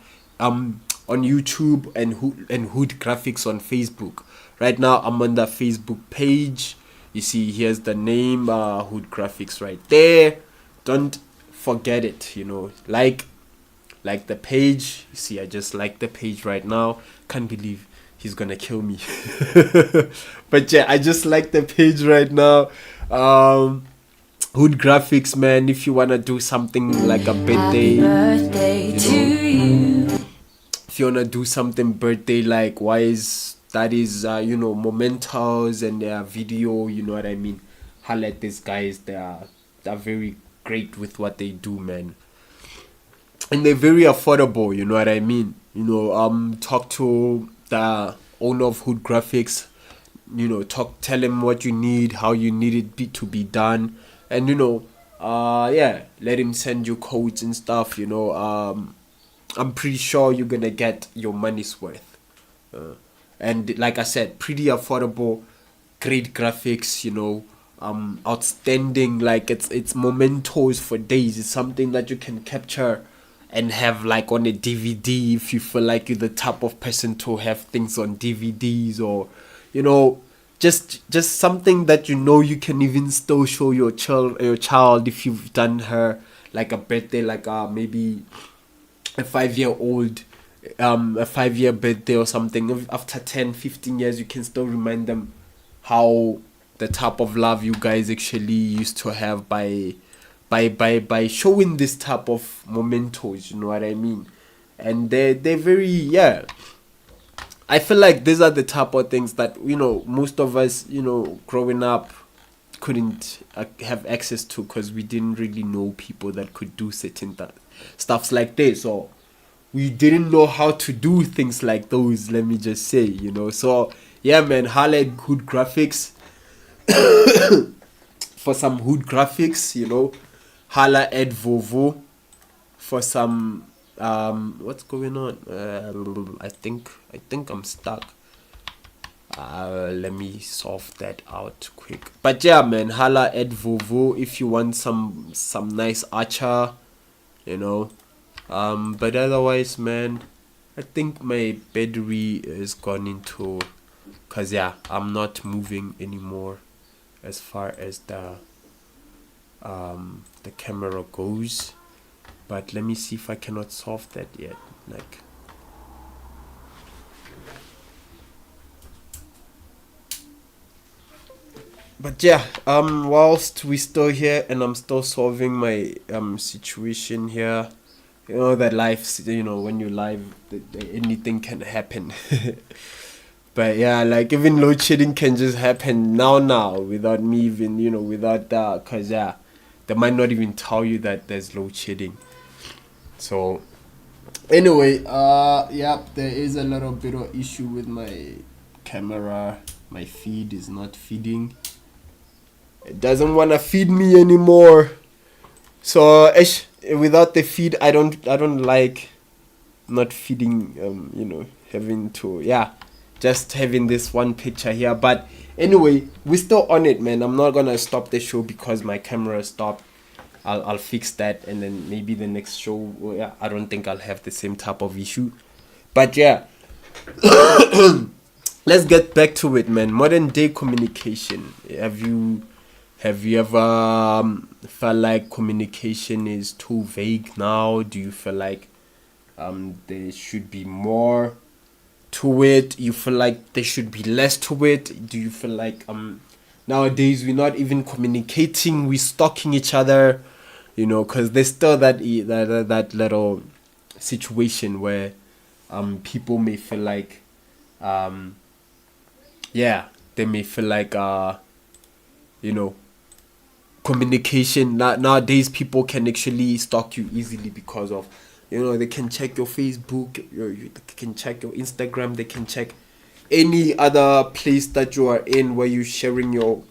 YouTube and Hood Graphics on Facebook. Right now I'm on the Facebook page. You see, here's the name, Hood Graphics right there. Don't forget it, you know. Like the page. You see, I just like the page right now. Can't believe he's gonna kill me. But yeah, I just like the page right now. Hood Graphics, man. If you wanna do something like a birthday, if you wanna do something birthday like wise, that is you know, mementos and their video, you know what I mean, holla at these guys. They're very great with what they do, man, and they're very affordable, you know what I mean. You know, talk to the owner of Hood Graphics, you know, tell him what you need, how you need it to be done, and you know, yeah, let him send you codes and stuff, you know. I'm pretty sure you're gonna get your money's worth. And like I said, pretty affordable, great graphics, you know, outstanding. Like, it's mementos for days. It's something that you can capture and have like on a DVD if you feel like you're the type of person to have things on DVDs, or, you know, just something that, you know, you can even still show your child if you've done her like a birthday, like maybe a 5-year-old, a 5-year birthday or something. After 10-15 years, you can still remind them how the type of love you guys actually used to have by showing this type of mementos, you know what I mean. And they're very, yeah, I feel like these are the type of things that, you know, most of us, you know, growing up couldn't have access to, because we didn't really know people that could do certain stuffs like this, or we didn't know how to do things like those, let me just say, you know. So yeah, man, holla at Hood Graphics for some Hood Graphics, you know. Holla at Vovo for some what's going on? I think I'm stuck. Let me solve that out quick. But yeah, man, holla at Vovo if you want some nice archer, you know. But otherwise, man, I think my battery is gone into, cause yeah, I'm not moving anymore as far as the camera goes. But let me see if I cannot solve that yet. Like, but yeah, whilst we still here and I'm still solving my situation here, you know that life, you know, when you're live, anything can happen. But yeah, like, even load shedding can just happen now without me even, you know, without that, cause yeah, they might not even tell you that there's load shedding. So anyway, yeah, there is a little bit of issue with my camera. My feed is not feeding. It doesn't want to feed me anymore. So without the feed, I don't like not feeding, you know, having to, yeah, just having this one picture here. But anyway, we're still on it, man. I'm not gonna stop the show because my camera stopped. I'll fix that, and then maybe the next show, well, yeah, I don't think I'll have the same type of issue. But yeah, let's get back to it, man. Modern day communication. Have you ever felt like communication is too vague now? Do you feel like there should be more to it? You feel like there should be less to it? Do you feel like nowadays we're not even communicating, we're stalking each other, you know, because there's still that little situation where people may feel like they may feel like you know, communication nowadays, people can actually stalk you easily because of, you know, they can check your Facebook, they can check your Instagram, they can check any other place that you are in where you're sharing your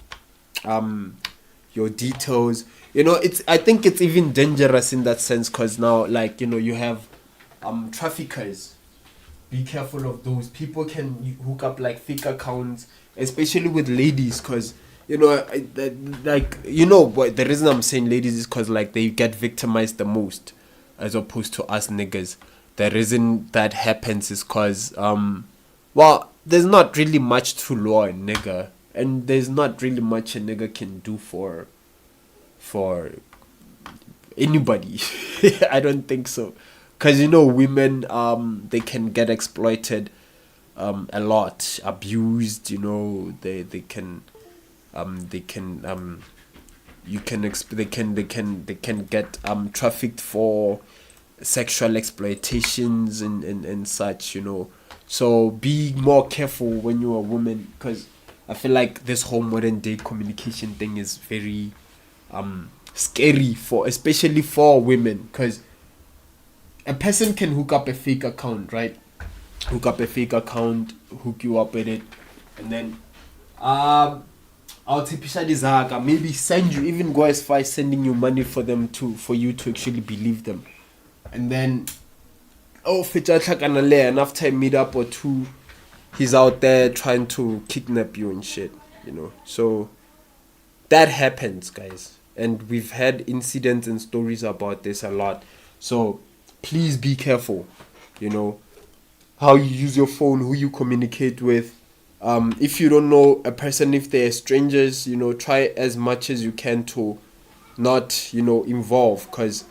details. You know, I think it's even dangerous in that sense, because now, like, you know, you have traffickers. Be careful of those. People can hook up like fake accounts, especially with ladies, because, you know, like, you know, what the reason I'm saying ladies is because, like, they get victimized the most as opposed to us niggas. The reason that happens is because well, there's not really much to law a nigga, and there's not really much a nigga can do for anybody. I don't think so, because, you know, women, they can get exploited a lot, abused, you know, they can get trafficked for sexual exploitations and such, you know. So be more careful when you're a woman, because I feel like this whole modern day communication thing is very scary, especially for women, because a person can hook up a fake account, right? Hook up a fake account, hook you up with it, and then maybe send you, even go as far as sending you money for you to actually believe them. And then and after a meet up or two, he's out there trying to kidnap you and shit, you know. So that happens, guys, and we've had incidents and stories about this a lot. So please be careful, you know, how you use your phone, who you communicate with. If you don't know a person, if they're strangers, you know, try as much as you can to not, you know, involve, because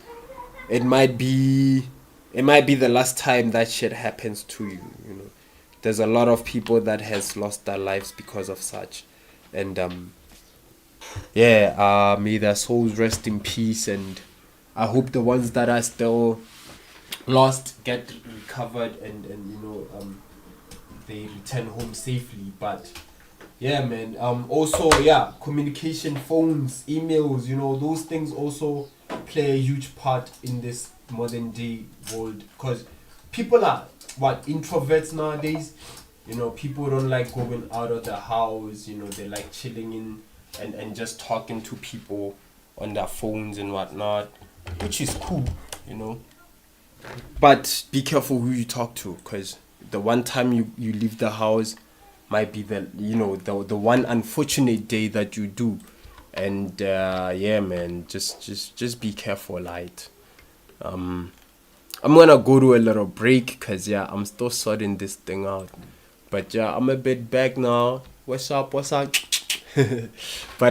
it might be the last time that shit happens to you, you know. There's a lot of people that has lost their lives because of such. And may their souls rest in peace, and I hope the ones that are still lost get recovered and you know, they return home safely. But yeah, man, also, yeah, communication, phones, emails, you know, those things also play a huge part in this modern day world, because people are introverts nowadays. You know, people don't like going out of the house, you know, they like chilling in and just talking to people on their phones and whatnot, which is cool, you know. But be careful who you talk to, because the one time you leave the house might be the one unfortunate day that you do. And yeah, man, just be careful, light. I'm gonna go to a little break, because yeah, I'm still sorting this thing out. But yeah, I'm a bit back now. What's up? But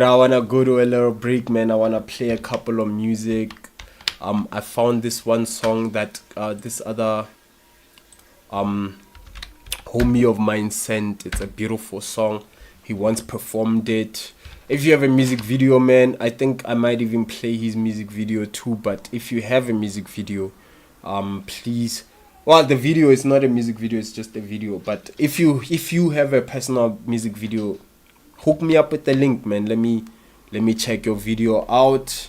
I wanna go to a little break, man. I wanna play a couple of music. I found this one song that this other homie of mine sent. It's a beautiful song. He once performed it. If you have a music video, man, I think I might even play his music video too. But if you have a music video, please, well, the video is not a music video, it's just a video. But if you have a personal music video, hook me up with the link, man. Let me check your video out.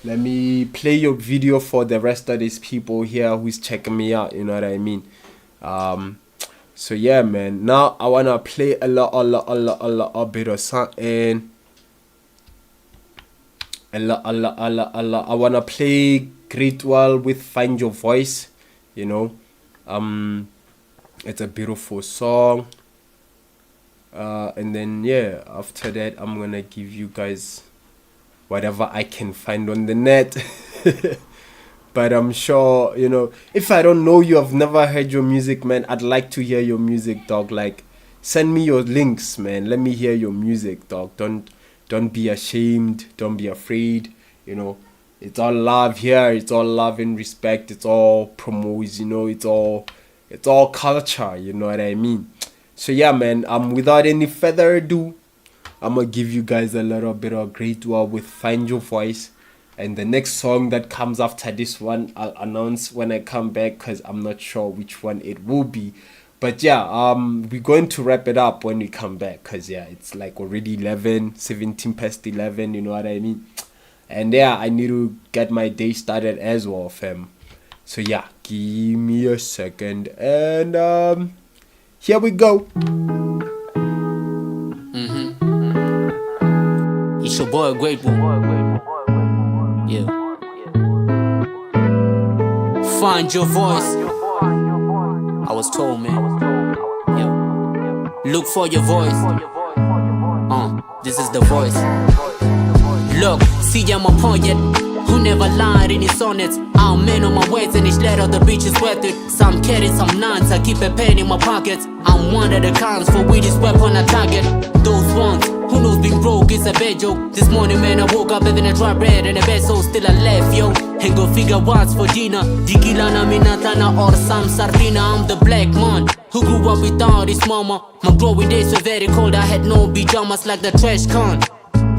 Let me play your video for the rest of these people here who's checking me out, you know what I mean? So yeah, man, now I wanna play a lot bit of something. I wanna play Great Wall with Find Your Voice, you know. It's a beautiful song. And then yeah, after that I'm gonna give you guys whatever I can find on the net. But I'm sure, you know, if I don't know you, I've never heard your music, man, I'd like to hear your music, dog. Like, send me your links, man. Let me hear your music, dog. Don't be ashamed. Don't be afraid. You know, it's all love here. It's all love and respect. It's all promos, you know. It's all culture. You know what I mean? So yeah, man. Without any further ado, I'm gonna give you guys a little bit of Great War with Find Your Voice. And the next song that comes after this one, I'll announce when I come back, because I'm not sure which one it will be. But yeah, we're going to wrap it up when we come back, because yeah, it's like already 17 past 11, you know what I mean? And yeah, I need to get my day started as well, fam. So yeah, give me a second, and here we go. It's your boy, Great One. Yeah. Find your voice. I was told, man. Yeah. Look for your voice. This is the voice. Look, see, I'm a poet who never lied in his sonnets. I'm man on my ways and each letter the bitch is worth it. Some carry, some nines, I keep a pen in my pockets. I'm one of the kinds for with this weapon I target. Those ones who knows being broke is a bad joke. This morning, man, I woke up having a dry bread and a bed, so still I left, yo. And go figure what's for dinner. Dikilana minatana or some sardina. I'm the black man who grew up without his mama. My growing days were very cold, I had no pajamas like the trash can.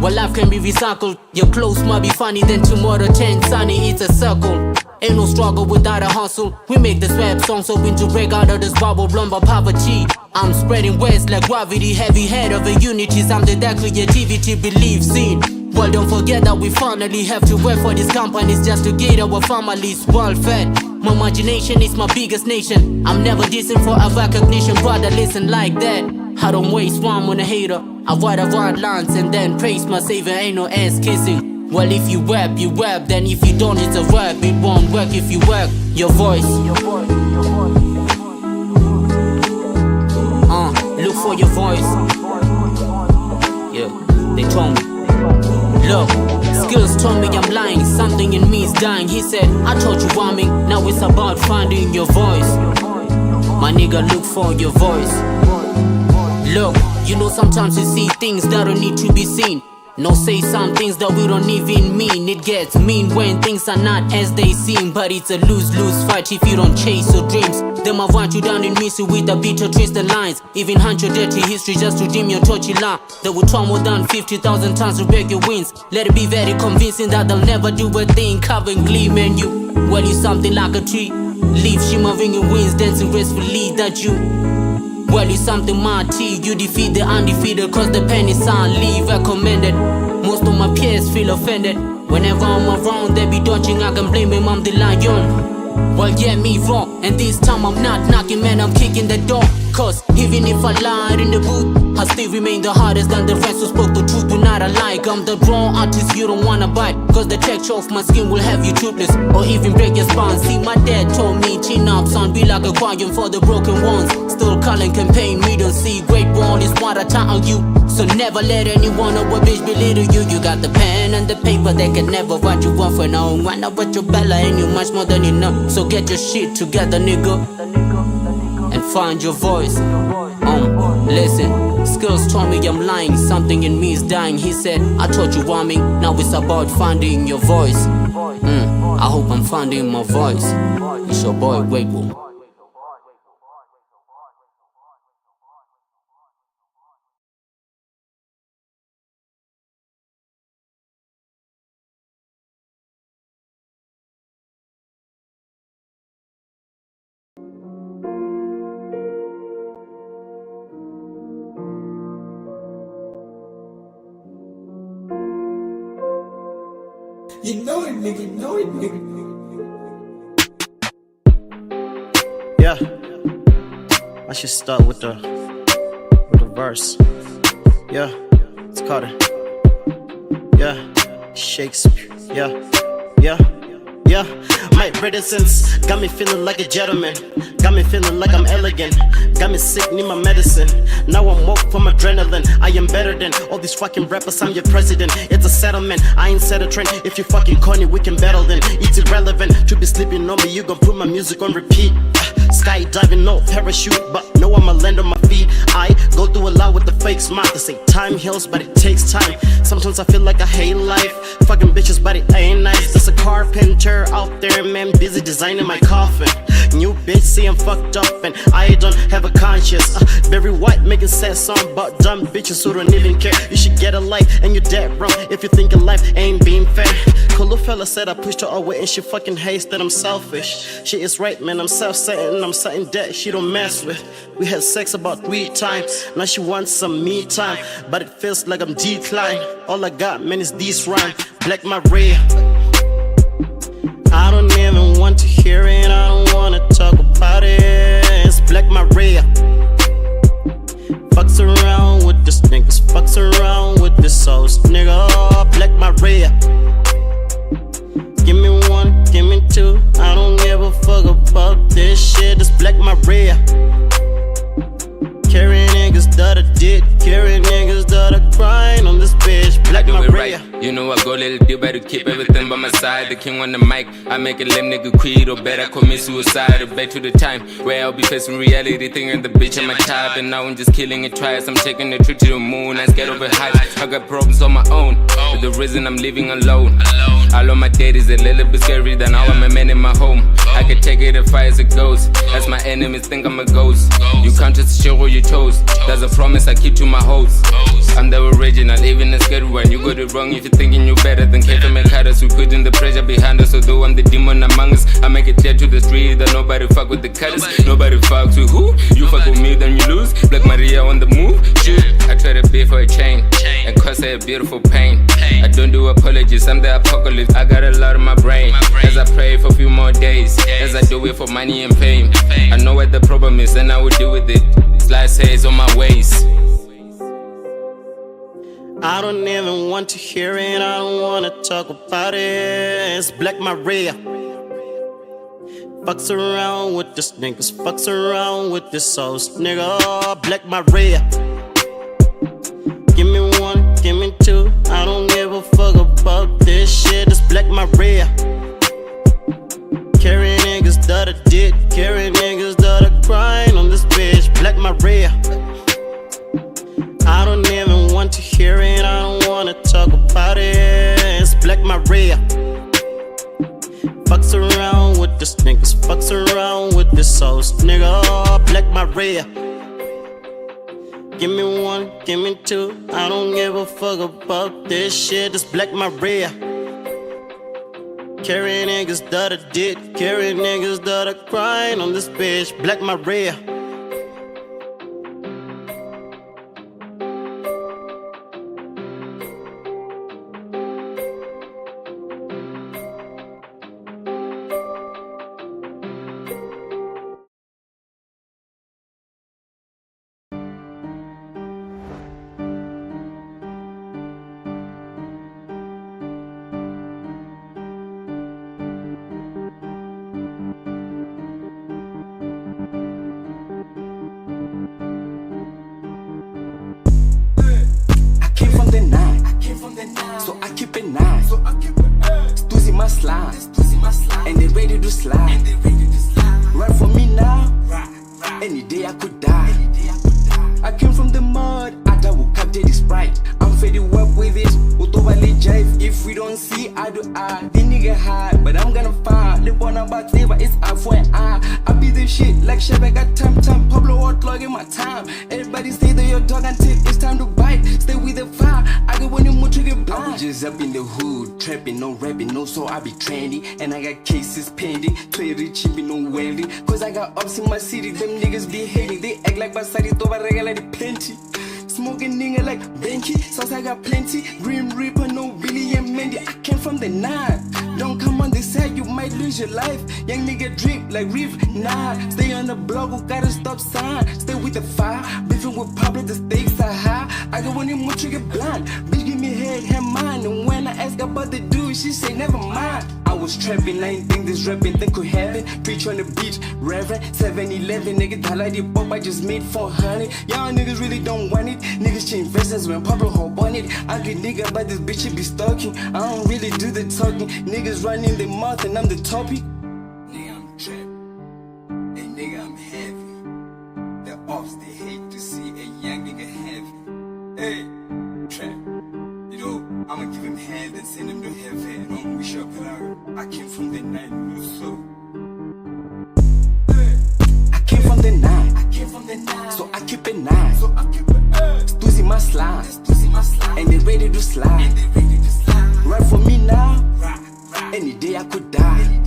Well, life can be recycled. Your clothes might be funny, then tomorrow change sunny, it's a circle. Ain't no struggle without a hustle. We make the swap song so we to break out of this bubble blown by poverty. I'm spreading waves like gravity, heavy head of a unity. Something that creativity believes in. Well, don't forget that we finally have to work for these companies just to get our families well fed. My imagination is my biggest nation. I'm never dissing for a recognition, brother, listen like that. I don't waste one on a hater. I write lines and then praise my savior, ain't no ass kissing. Well, if you rap, you rap. Then if you don't, it's a rap. It won't work if you work your voice. Look for your voice. Yeah, they told me. Look, skills told me I'm lying. Something in me is dying. He said, I told you rhyming. Now it's about finding your voice. My nigga, look for your voice. Look, you know sometimes you see things that don't need to be seen. No, say some things that we don't even mean. It gets mean when things are not as they seem. But it's a lose-lose fight if you don't chase your dreams. They might want you down and miss you with a bitter twisted lines. Even hunt your dirty history just to dim your torchy line. They will try more than 50,000 times to break your wings. Let it be very convincing that they'll never do a thing. Covering gleam and you. Well, you something like a tree. Leaf shimmering in winds, dancing gracefully that you. Well, you something mighty. You defeat the undefeated, cause the pen is only recommended. Most of my peers feel offended. Whenever I'm around, they be dodging, I can blame him, I'm the lion. Well, yeah, me wrong, and this time I'm not knocking, man, I'm kicking the door. Cause even if I lied in the booth, I still remain the hardest than the rest who spoke the truth. Do not alike, I'm the wrong artist you don't wanna bite. Cause the texture of my skin will have you toothless, or even break your spine. See, my dad told me, chin up, son, be like a choir for the broken ones. Still calling campaign, we don't see. Great wall is what I tell you. So never let anyone or a bitch belittle you. You got the pen and the paper, they can never write you off for now. I know what you bella and you much more than enough. So get your shit together, nigga, and find your voice. Listen, skills told me I'm lying. Something in me is dying. He said, I told you rhyming. Now it's about finding your voice. I hope I'm finding my voice. It's your boy, Great One. You know it, nigga, you know it, nigga. Yeah, I should start with the verse. Yeah, it's called it. Yeah, Shakespeare. Yeah. Yeah, my reticence got me feeling like a gentleman. Got me feeling like I'm elegant. Got me sick, need my medicine. Now I'm woke from adrenaline. I am better than all these fucking rappers. I'm your president. It's a settlement. I ain't set a trend. If you fucking corny, we can battle then. It's irrelevant to be sleeping on me. You gon' put my music on repeat. Skydiving, no parachute, but no, I'ma land on my feet. I go through a lot with the fake smile. They say time heals, but it takes time. Sometimes I feel like I hate life. Fucking bitches, but it ain't nice. There's a carpenter out there, man, busy designing my coffin. New bitch, see I'm fucked up and I don't have a conscience. Very white, making sad song about dumb bitches who don't even care. You should get a life and you're dead wrong if you think your life ain't being fair. Cool fella said I pushed her away and she fucking hates that I'm selfish. She is right, man, I'm self-centered and I'm something that she don't mess with. We had sex about 3 times, now she wants some me time, but it feels like I'm declined. All I got, man, is these rhymes. Black Maria, I don't even want to hear it, I don't wanna talk about it. It's Black Maria. Fucks around with this niggas, fucks around with this sauce, nigga. Black Maria. Give me 1, give me 2, I don't give a fuck about this shit. It's Black Maria. Carry niggas that I did, carry niggas that I crying on this bitch. Black Maria. You know I go a little deeper to keep everything by my side. The king on the mic, I make a lame nigga quit or better commit suicide. Or back to the time where I'll be facing reality, thinking the bitch I'm my type. And now I'm just killing it twice. I'm taking a trip to the moon, I scared of a hype. I got problems on my own, but the reason I'm living alone. All of my dead is a little bit scary, then now I'm a man in my home. I can take it as far as it goes, as my enemies think I'm a ghost. You can't just show all your toes, that's a promise I keep to my hoes. I'm the original, even a scary one. You got it wrong if you're thinking you're better than Kefa Mekadis, who putting the pressure behind us. Although I'm the demon among us, I make it clear to the street that nobody fuck with the cutters. Nobody fucks with who? You fuck with me, then you lose. Black Maria on the move. Shoot, I try to pay for a chain and cause her a beautiful pain. I don't do apologies, I'm the apocalypse. I got a lot in my brain as I pray for a few more days, as I do it for money and fame. I know what the problem is and I will deal with it. Slice haze on my waist. I don't even want to hear it, I don't wanna talk about it. It's Black Maria. Fucks around with this niggas, fucks around with this sauce, nigga. Black Maria. Give me 1, give me 2, I don't give a fuck about this shit. It's Black Maria. Carry niggas that I did, carry niggas that I crying on this bitch. Black Maria. I don't even want to hear it, I don't wanna talk about it. It's Black Maria. Fucks around with this niggas, fucks around with this sauce, nigga. Black Maria. Give me 1, give me 2, I don't give a fuck about this shit. It's Black Maria. Carry niggas that I did, carry niggas that I crying on this bitch. Black Maria. So I keep it nice. Stuzy my slime, and they ready to slide. Right for me now, any day I could die. I came from the mud, I will cut the Sprite. I'm fed up with it, utobali jive. If we don't see eye to eye, the nigga high, but I'm gonna find. Live on about favor, it's eye for an eye. I be the shit like Chevy, got time. Pablo outlog in my time. Everybody say that your dog until it's time to bite. Stay with the fire, I get when you move to get blind. I was just up in the hood, trapping, no rapping, no, so I be trendy. And I got cases pending, clearly chipping, no welding. Cause I got ups in my city, them niggas be hating. They act like Basari, Toba regala de plenty. smoking nigga like Benky. Sauce I got plenty. Grim Reaper, no Billy and Mandy. I came from the 9. Don't come on this side, you might lose your life. Young nigga drip like Reef. Nah, stay on the block, who got a stop sign. Stay with the fire. Beefing with Pablo, the stakes are high. I got one in much you get blind. Bitch, give me head, have mine. And when I ask about the dude, she say never mind. I was trapping, I ain't think this rapping thing could happen. Preach on the beach, Reverend 7-Eleven, nigga, dollar the pop, I just made 400. Y'all niggas really don't want it. Niggas change verses when Pablo hop on it. Ugly nigga, but this bitch should be stalking. I don't really do the talking. Niggas running their mouth and I'm the topic. Nigga, I'm trapping. Hey, nigga, I'm heavy. The ops, they hate to see a young nigga heavy. Hey, trap. You know, I'ma give him hell and send him to heaven. Don't wish up I came from the 9, so. I came from the 9, so I keep it 9. Stuzy my slime, and they ready to slide. Right for me now, any day I could die.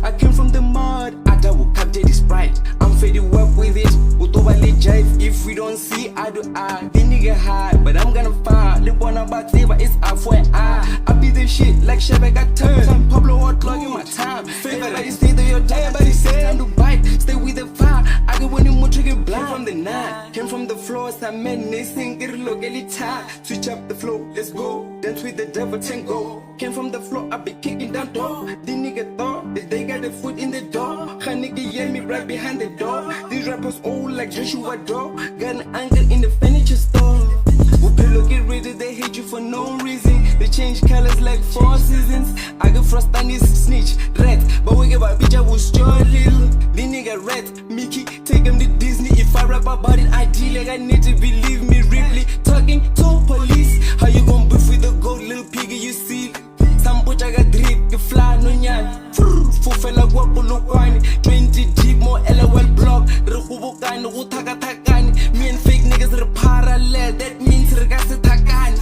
I came from the mud, I will capture this pride. I'm fed work with it, utobale jive. If we don't see, I do I. The nigga high, but I'm gonna find. Lip on about but it's up for an eye. I be the shit like Shabba got turned. I'm Pablo hot clock in my time. Everybody stay there your time, everybody say I'm the bite. Stay with the fire, I got one in more trigger blind. Came from the 9, came from the floors, I meant sing it look any time. Switch up the flow, let's go. Dance with the devil, tango. Came from the floor, I be kicking down door. The nigga thought that they got the foot in the door. Her nigga yeah me right behind the door. These rappers old like Joshua Doe. Got an angle in the furniture store. Whoop get ready, they hate you for no reason. They change colors like 4 seasons. I got frost on this snitch, rat. But we get a bitch, I will steal little. The nigga rat, Mickey, take him to Disney. If I rap about it, ideally, I need to believe me. Ripley, talking to police. How you gon' beef with the gold, little piggy, you see? Some butch I got drip, you fly no nyan. Fufela guapo no kwani. 20 deep, more LOL block. Rehubukan, Rutakatakani. Me and fake niggas are parallel. That means Regasa Takani.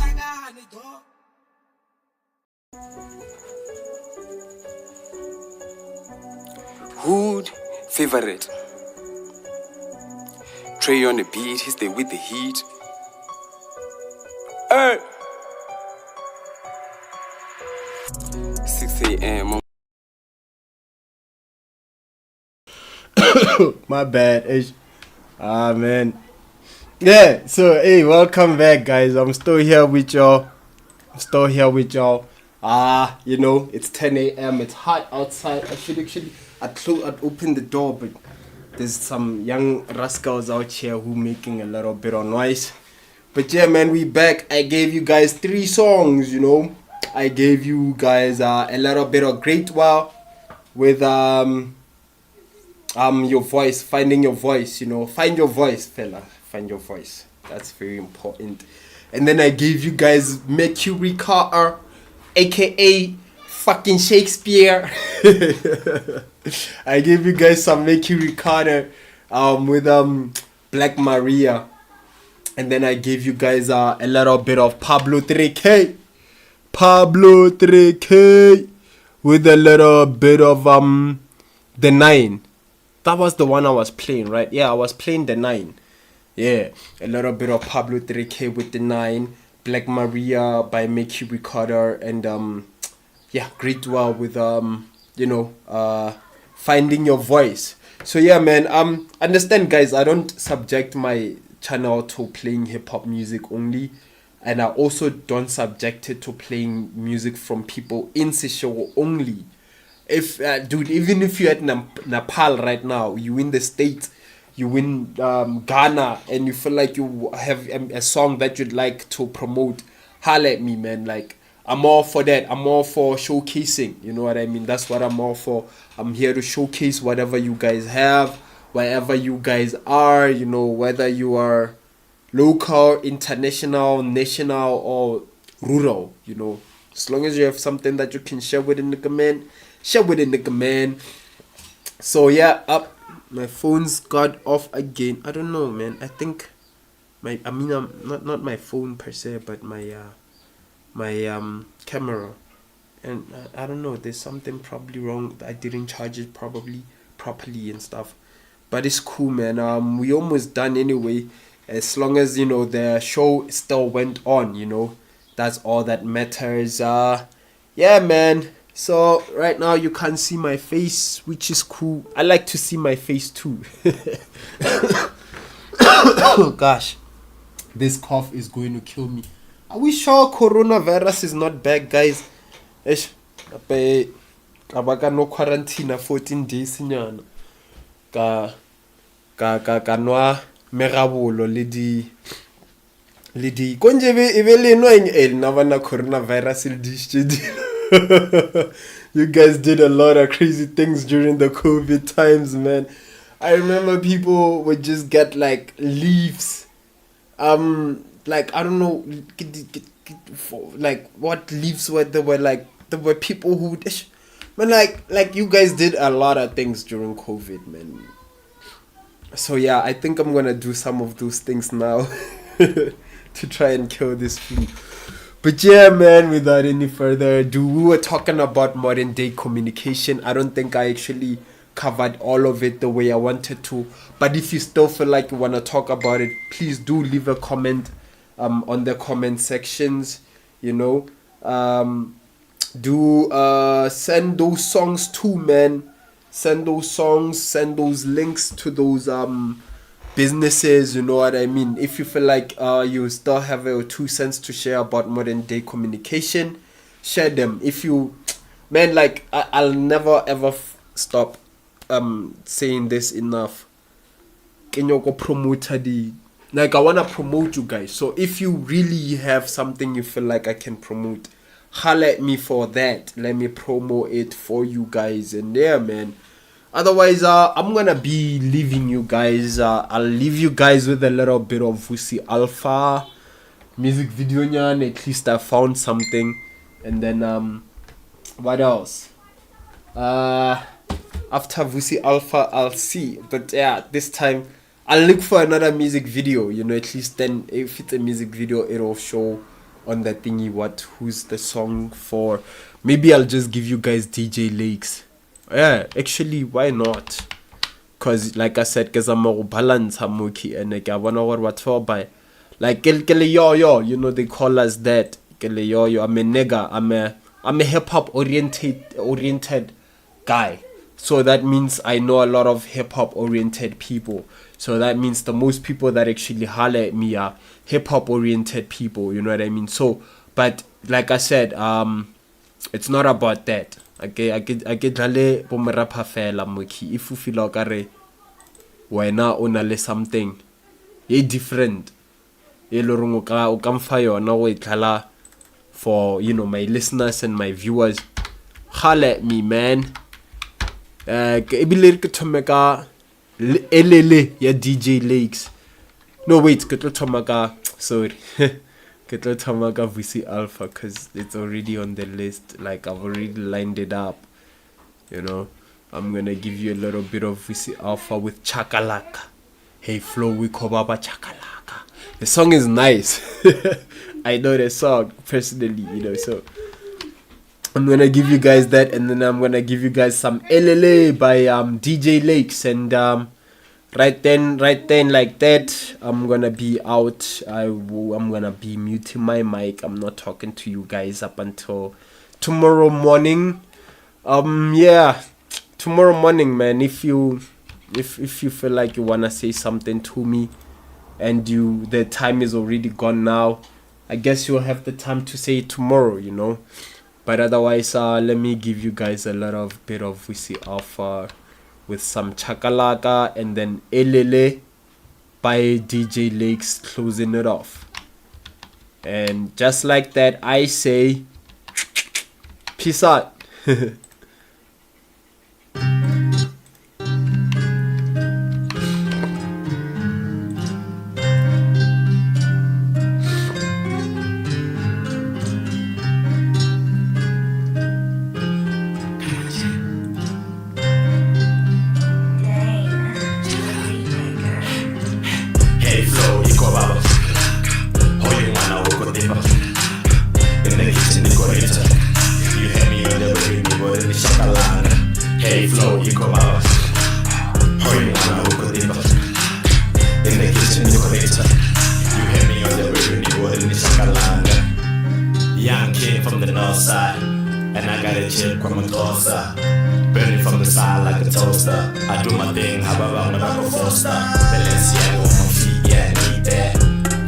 Hood favorite. Trey on the beat, he stay with the heat. Hey! 6 a.m. My bad. Man. Yeah, so hey, welcome back, guys. I'm still here with y'all. You know, it's 10 a.m. It's hot outside. I'd open the door, but there's some young rascals out here who making a little bit of noise. But yeah, man, we back. I gave you guys 3 songs, you know. I gave you guys a little bit of Great Wow with your voice, finding your voice, you know. Find your voice, fella. Find your voice. That's very important. And then I gave you guys Mercury Carter, aka fucking Shakespeare. I gave you guys some Mercury Carter with Black Maria. And then I gave you guys a little bit of Pablo 3K. With a little bit of the 9. That was the one I was playing, right? Yeah, I was playing the 9. Yeah, a little bit of Pablo 3K with the 9, Black Maria by Mercury Carter, and yeah, Great Wow with you know, finding your voice. So yeah, man, understand, guys, I don't subject my channel to playing hip hop music only. And I also don't subject it to playing music from people in Seychelles only. If dude, even if you're at Nepal right now, you in the States, you in Ghana, and you feel like you have a song that you'd like to promote, holla at me, man. Like, I'm all for that. I'm all for showcasing. You know what I mean? That's what I'm all for. I'm here to showcase whatever you guys have, wherever you guys are. You know, whether you are local, international, national, or rural, you know. As long as you have something that you can share with a nigga, man, share with a nigga, man. So yeah, my phone's got off again. I don't know, man. I think not my phone per se, but my camera. And I don't know, there's something probably wrong. I didn't charge it properly and stuff. But it's cool, man. We almost done anyway. as long as, you know, the show still went on, you know, that's all that matters. Yeah, man. So right now you can't see my face, which is cool. I like to see my face too. Oh gosh, this cough is going to kill me. Are we sure coronavirus is not back, guys? No quarantine 14 days nyana. Ka noa merabolo le di konje e be le no eng na bana coronavirus le di. You guys did a lot of crazy things during the COVID times, man. I remember people would just get like leaves, like I don't know, like what leaves were there were like there were people who would, man, like you guys did a lot of things during COVID, man. So yeah, I think I'm gonna do some of those things now to try and kill this flu. But yeah, man, without any further ado, we were talking about modern day communication. I don't think I actually covered all of it the way I wanted to. But if you still feel like you want to talk about it, please do leave a comment on the comment sections, you know. Send those songs too, man. Send those songs, send those links to those businesses, you know what I mean. If you feel like you still have 2 cents to share about modern day communication, share them. If you, man, like I'll never ever stop saying this enough. Can you go promote like I wanna promote you guys. So if you really have something you feel like I can promote, holla at me for that. Let me promote it for you guys. And yeah, man. Otherwise, I'm gonna be leaving you guys. I'll leave you guys with a little bit of Vusi Alpha music video. At least I found something. And then what else? After Vusi Alpha, I'll see. But yeah, this time I'll look for another music video. You know, at least then if it's a music video, it'll show on the thingy who's the song for. Maybe I'll just give you guys DJ Lakes. Yeah, actually, why not? Cause like I said, cause I'm a balance hamuki and I wanna what by like yo, you know they call us that. Yo, I'm a nigga. I'm a hip hop oriented guy. So that means I know a lot of hip hop oriented people. So that means the most people that actually holler at me are hip hop oriented people, you know what I mean? So, but like I said, it's not about that. Okay, I get jale pomerapa fela moki. If you feel like are wena onale something ye different, ye lorong o ka mfa yona go itlala for, you know, my listeners and my viewers. Holler at me, man. Ebile ke thomeka elele ya DJ Lakes. No wait, ke tlo thomaka, sorry. Ke tlo thomaka Vusi Alpha cuz it's already on the list. Like I've already lined it up. You know, I'm going to give you a little bit of Vusi Alpha with Chakalaka. Hey Flo, we call Baba Chakalaka. The song is nice. I know the song personally, you know, so I'm gonna give you guys that, and then I'm gonna give you guys some LLA by DJ Lakes, and right then like that, I'm gonna be out. I'm gonna be muting my mic. I'm not talking to you guys up until tomorrow morning. Yeah, tomorrow morning, man. If you feel like you wanna say something to me, and the time is already gone now, I guess you'll have the time to say it tomorrow, you know. But otherwise, let me give you guys a little bit of Vusi Alpha with some Chakalaka, and then Elele by DJ Lakes closing it off. And just like that, I say peace out. You had me in the baby, but Rita. You hear me on the radio, nigga, in the shakalanga. Young kid from the north side, and I got a chick from a closer. Burning from the side like a toaster. I do my thing, however, I'm never a foster. Balenciaga on my feet, yeah, I need that.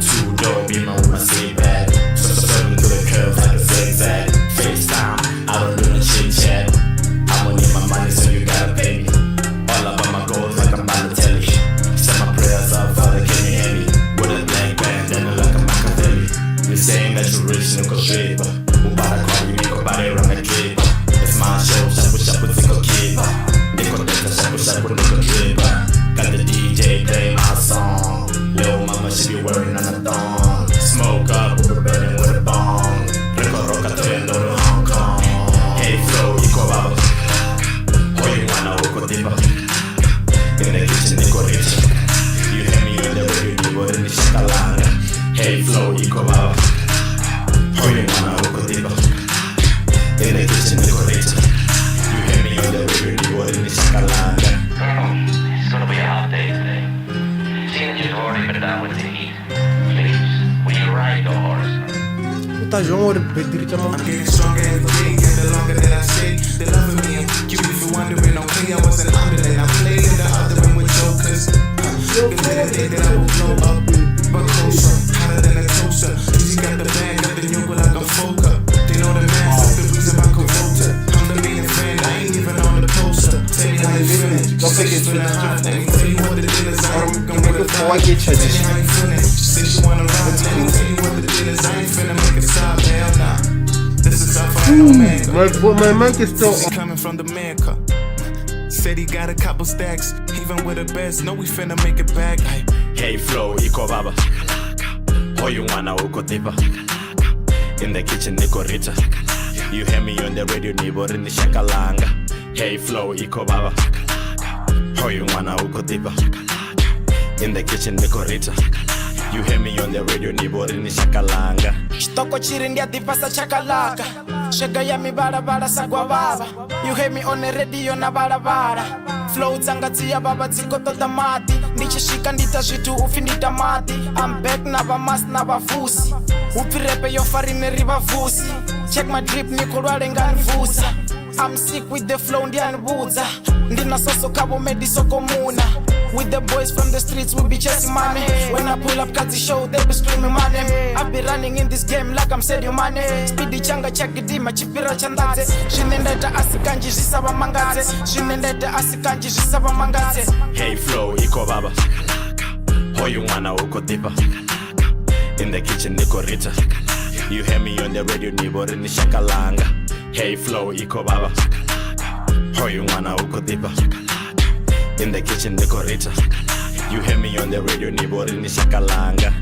Two door beamer with my seat back. So to the curves like a zigzag. FaceTime, I don't do no chit chat. I'ma need my money, so you gotta pay me. All about my goals like I'm Balotelli. Set my prayers up, Father, can you hear me? With a blank bandana like a Machiavelli. You saying that you're rich, no shape. Ubara kwa you niko bare run a clip. It's my show, shapu tiko keep. Niko data shapu niko drip. Got the DJ play my song. Lil mama she be wearing on a thong. Smoke up, we're burning with a bong. Rico roca trendo to Hong Kong. Hey flow, iko baba. Hoy wana uko dipa. In the kitchen niko rich. You hear me on the radio, niko in the shakalanga. Hey flow, iko baba. Hoy wana uko dipa. In the kitchen niko rich. You hear me on the radio, niko in the shakalanga. It's gonna be a hot day today. Seeing that you've already been down with the heat, please, will you ride your horse? Puta João, pedir que I'm getting stronger every day, and the longer that I stay, they loving me and you. If you're wondering, okay, I wasn't underling. I played in the other one with jokers. Been there the day that I will blow up, but closer, hotter than a toaster. Easy got the bag, got the new like a Foka. They know the man, that's the reason I could vote her. I'm the main friend, I ain't even on the poster. Tell me how you feeling, don't take it to the hot. Let me tell you what the deal is, I ain't gonna with a fight. Tell me how you feeling, she say she wanna ride. Let me tell you what the deal is, I ain't finna make it stop, hell nah. This is how far no man. My mic is still coming from the man cup. Said he got a couple stacks, even with the best, know we finna make it back. Hey flow, iko baba. Hoy wana uko dipa. In the kitchen niko Rita. You hear me on the radio, neighbor in the shakalanga. Hey flow, iko baba. Hoy wana uko dipa. In the kitchen niko Rita. You hear me on the radio, neighbor in the shakalanga. Chitoko chiri ndia divasa chakalaka. Shega ya mi bara sagwa baba. You hear me on the radio na bara. Flow zangati ya baba ziko to tamati. Nichishika ndita jitu ufi ndita mati. I'm back na ba mas na ba fusi. Upi repe yo farine riba fusi. Check my drip niko rwale ngani fusa. I'm sick with the flow ndiani buza. Ndina soso kabo medi soko muna. With the boys from the streets, we be chasing money. When I pull up Kazi show, they be screaming my name. I be running in this game like I'm Sadio Mane. Speedy changa chakidima chipira chandaze. Shinendeta asikanji jisaba mangaze. Shinendeta asikanji jisaba mangaze. Hey flow, iko baba. Hoy wana uko dipa. In the kitchen niko Rita. You hear me on the radio, neighbor in the shakalanga. Hey flow, iko baba. Hoy wana uko dipa. In the kitchen niko Rita. You hear me on the radio, neighbor in the shakalanga.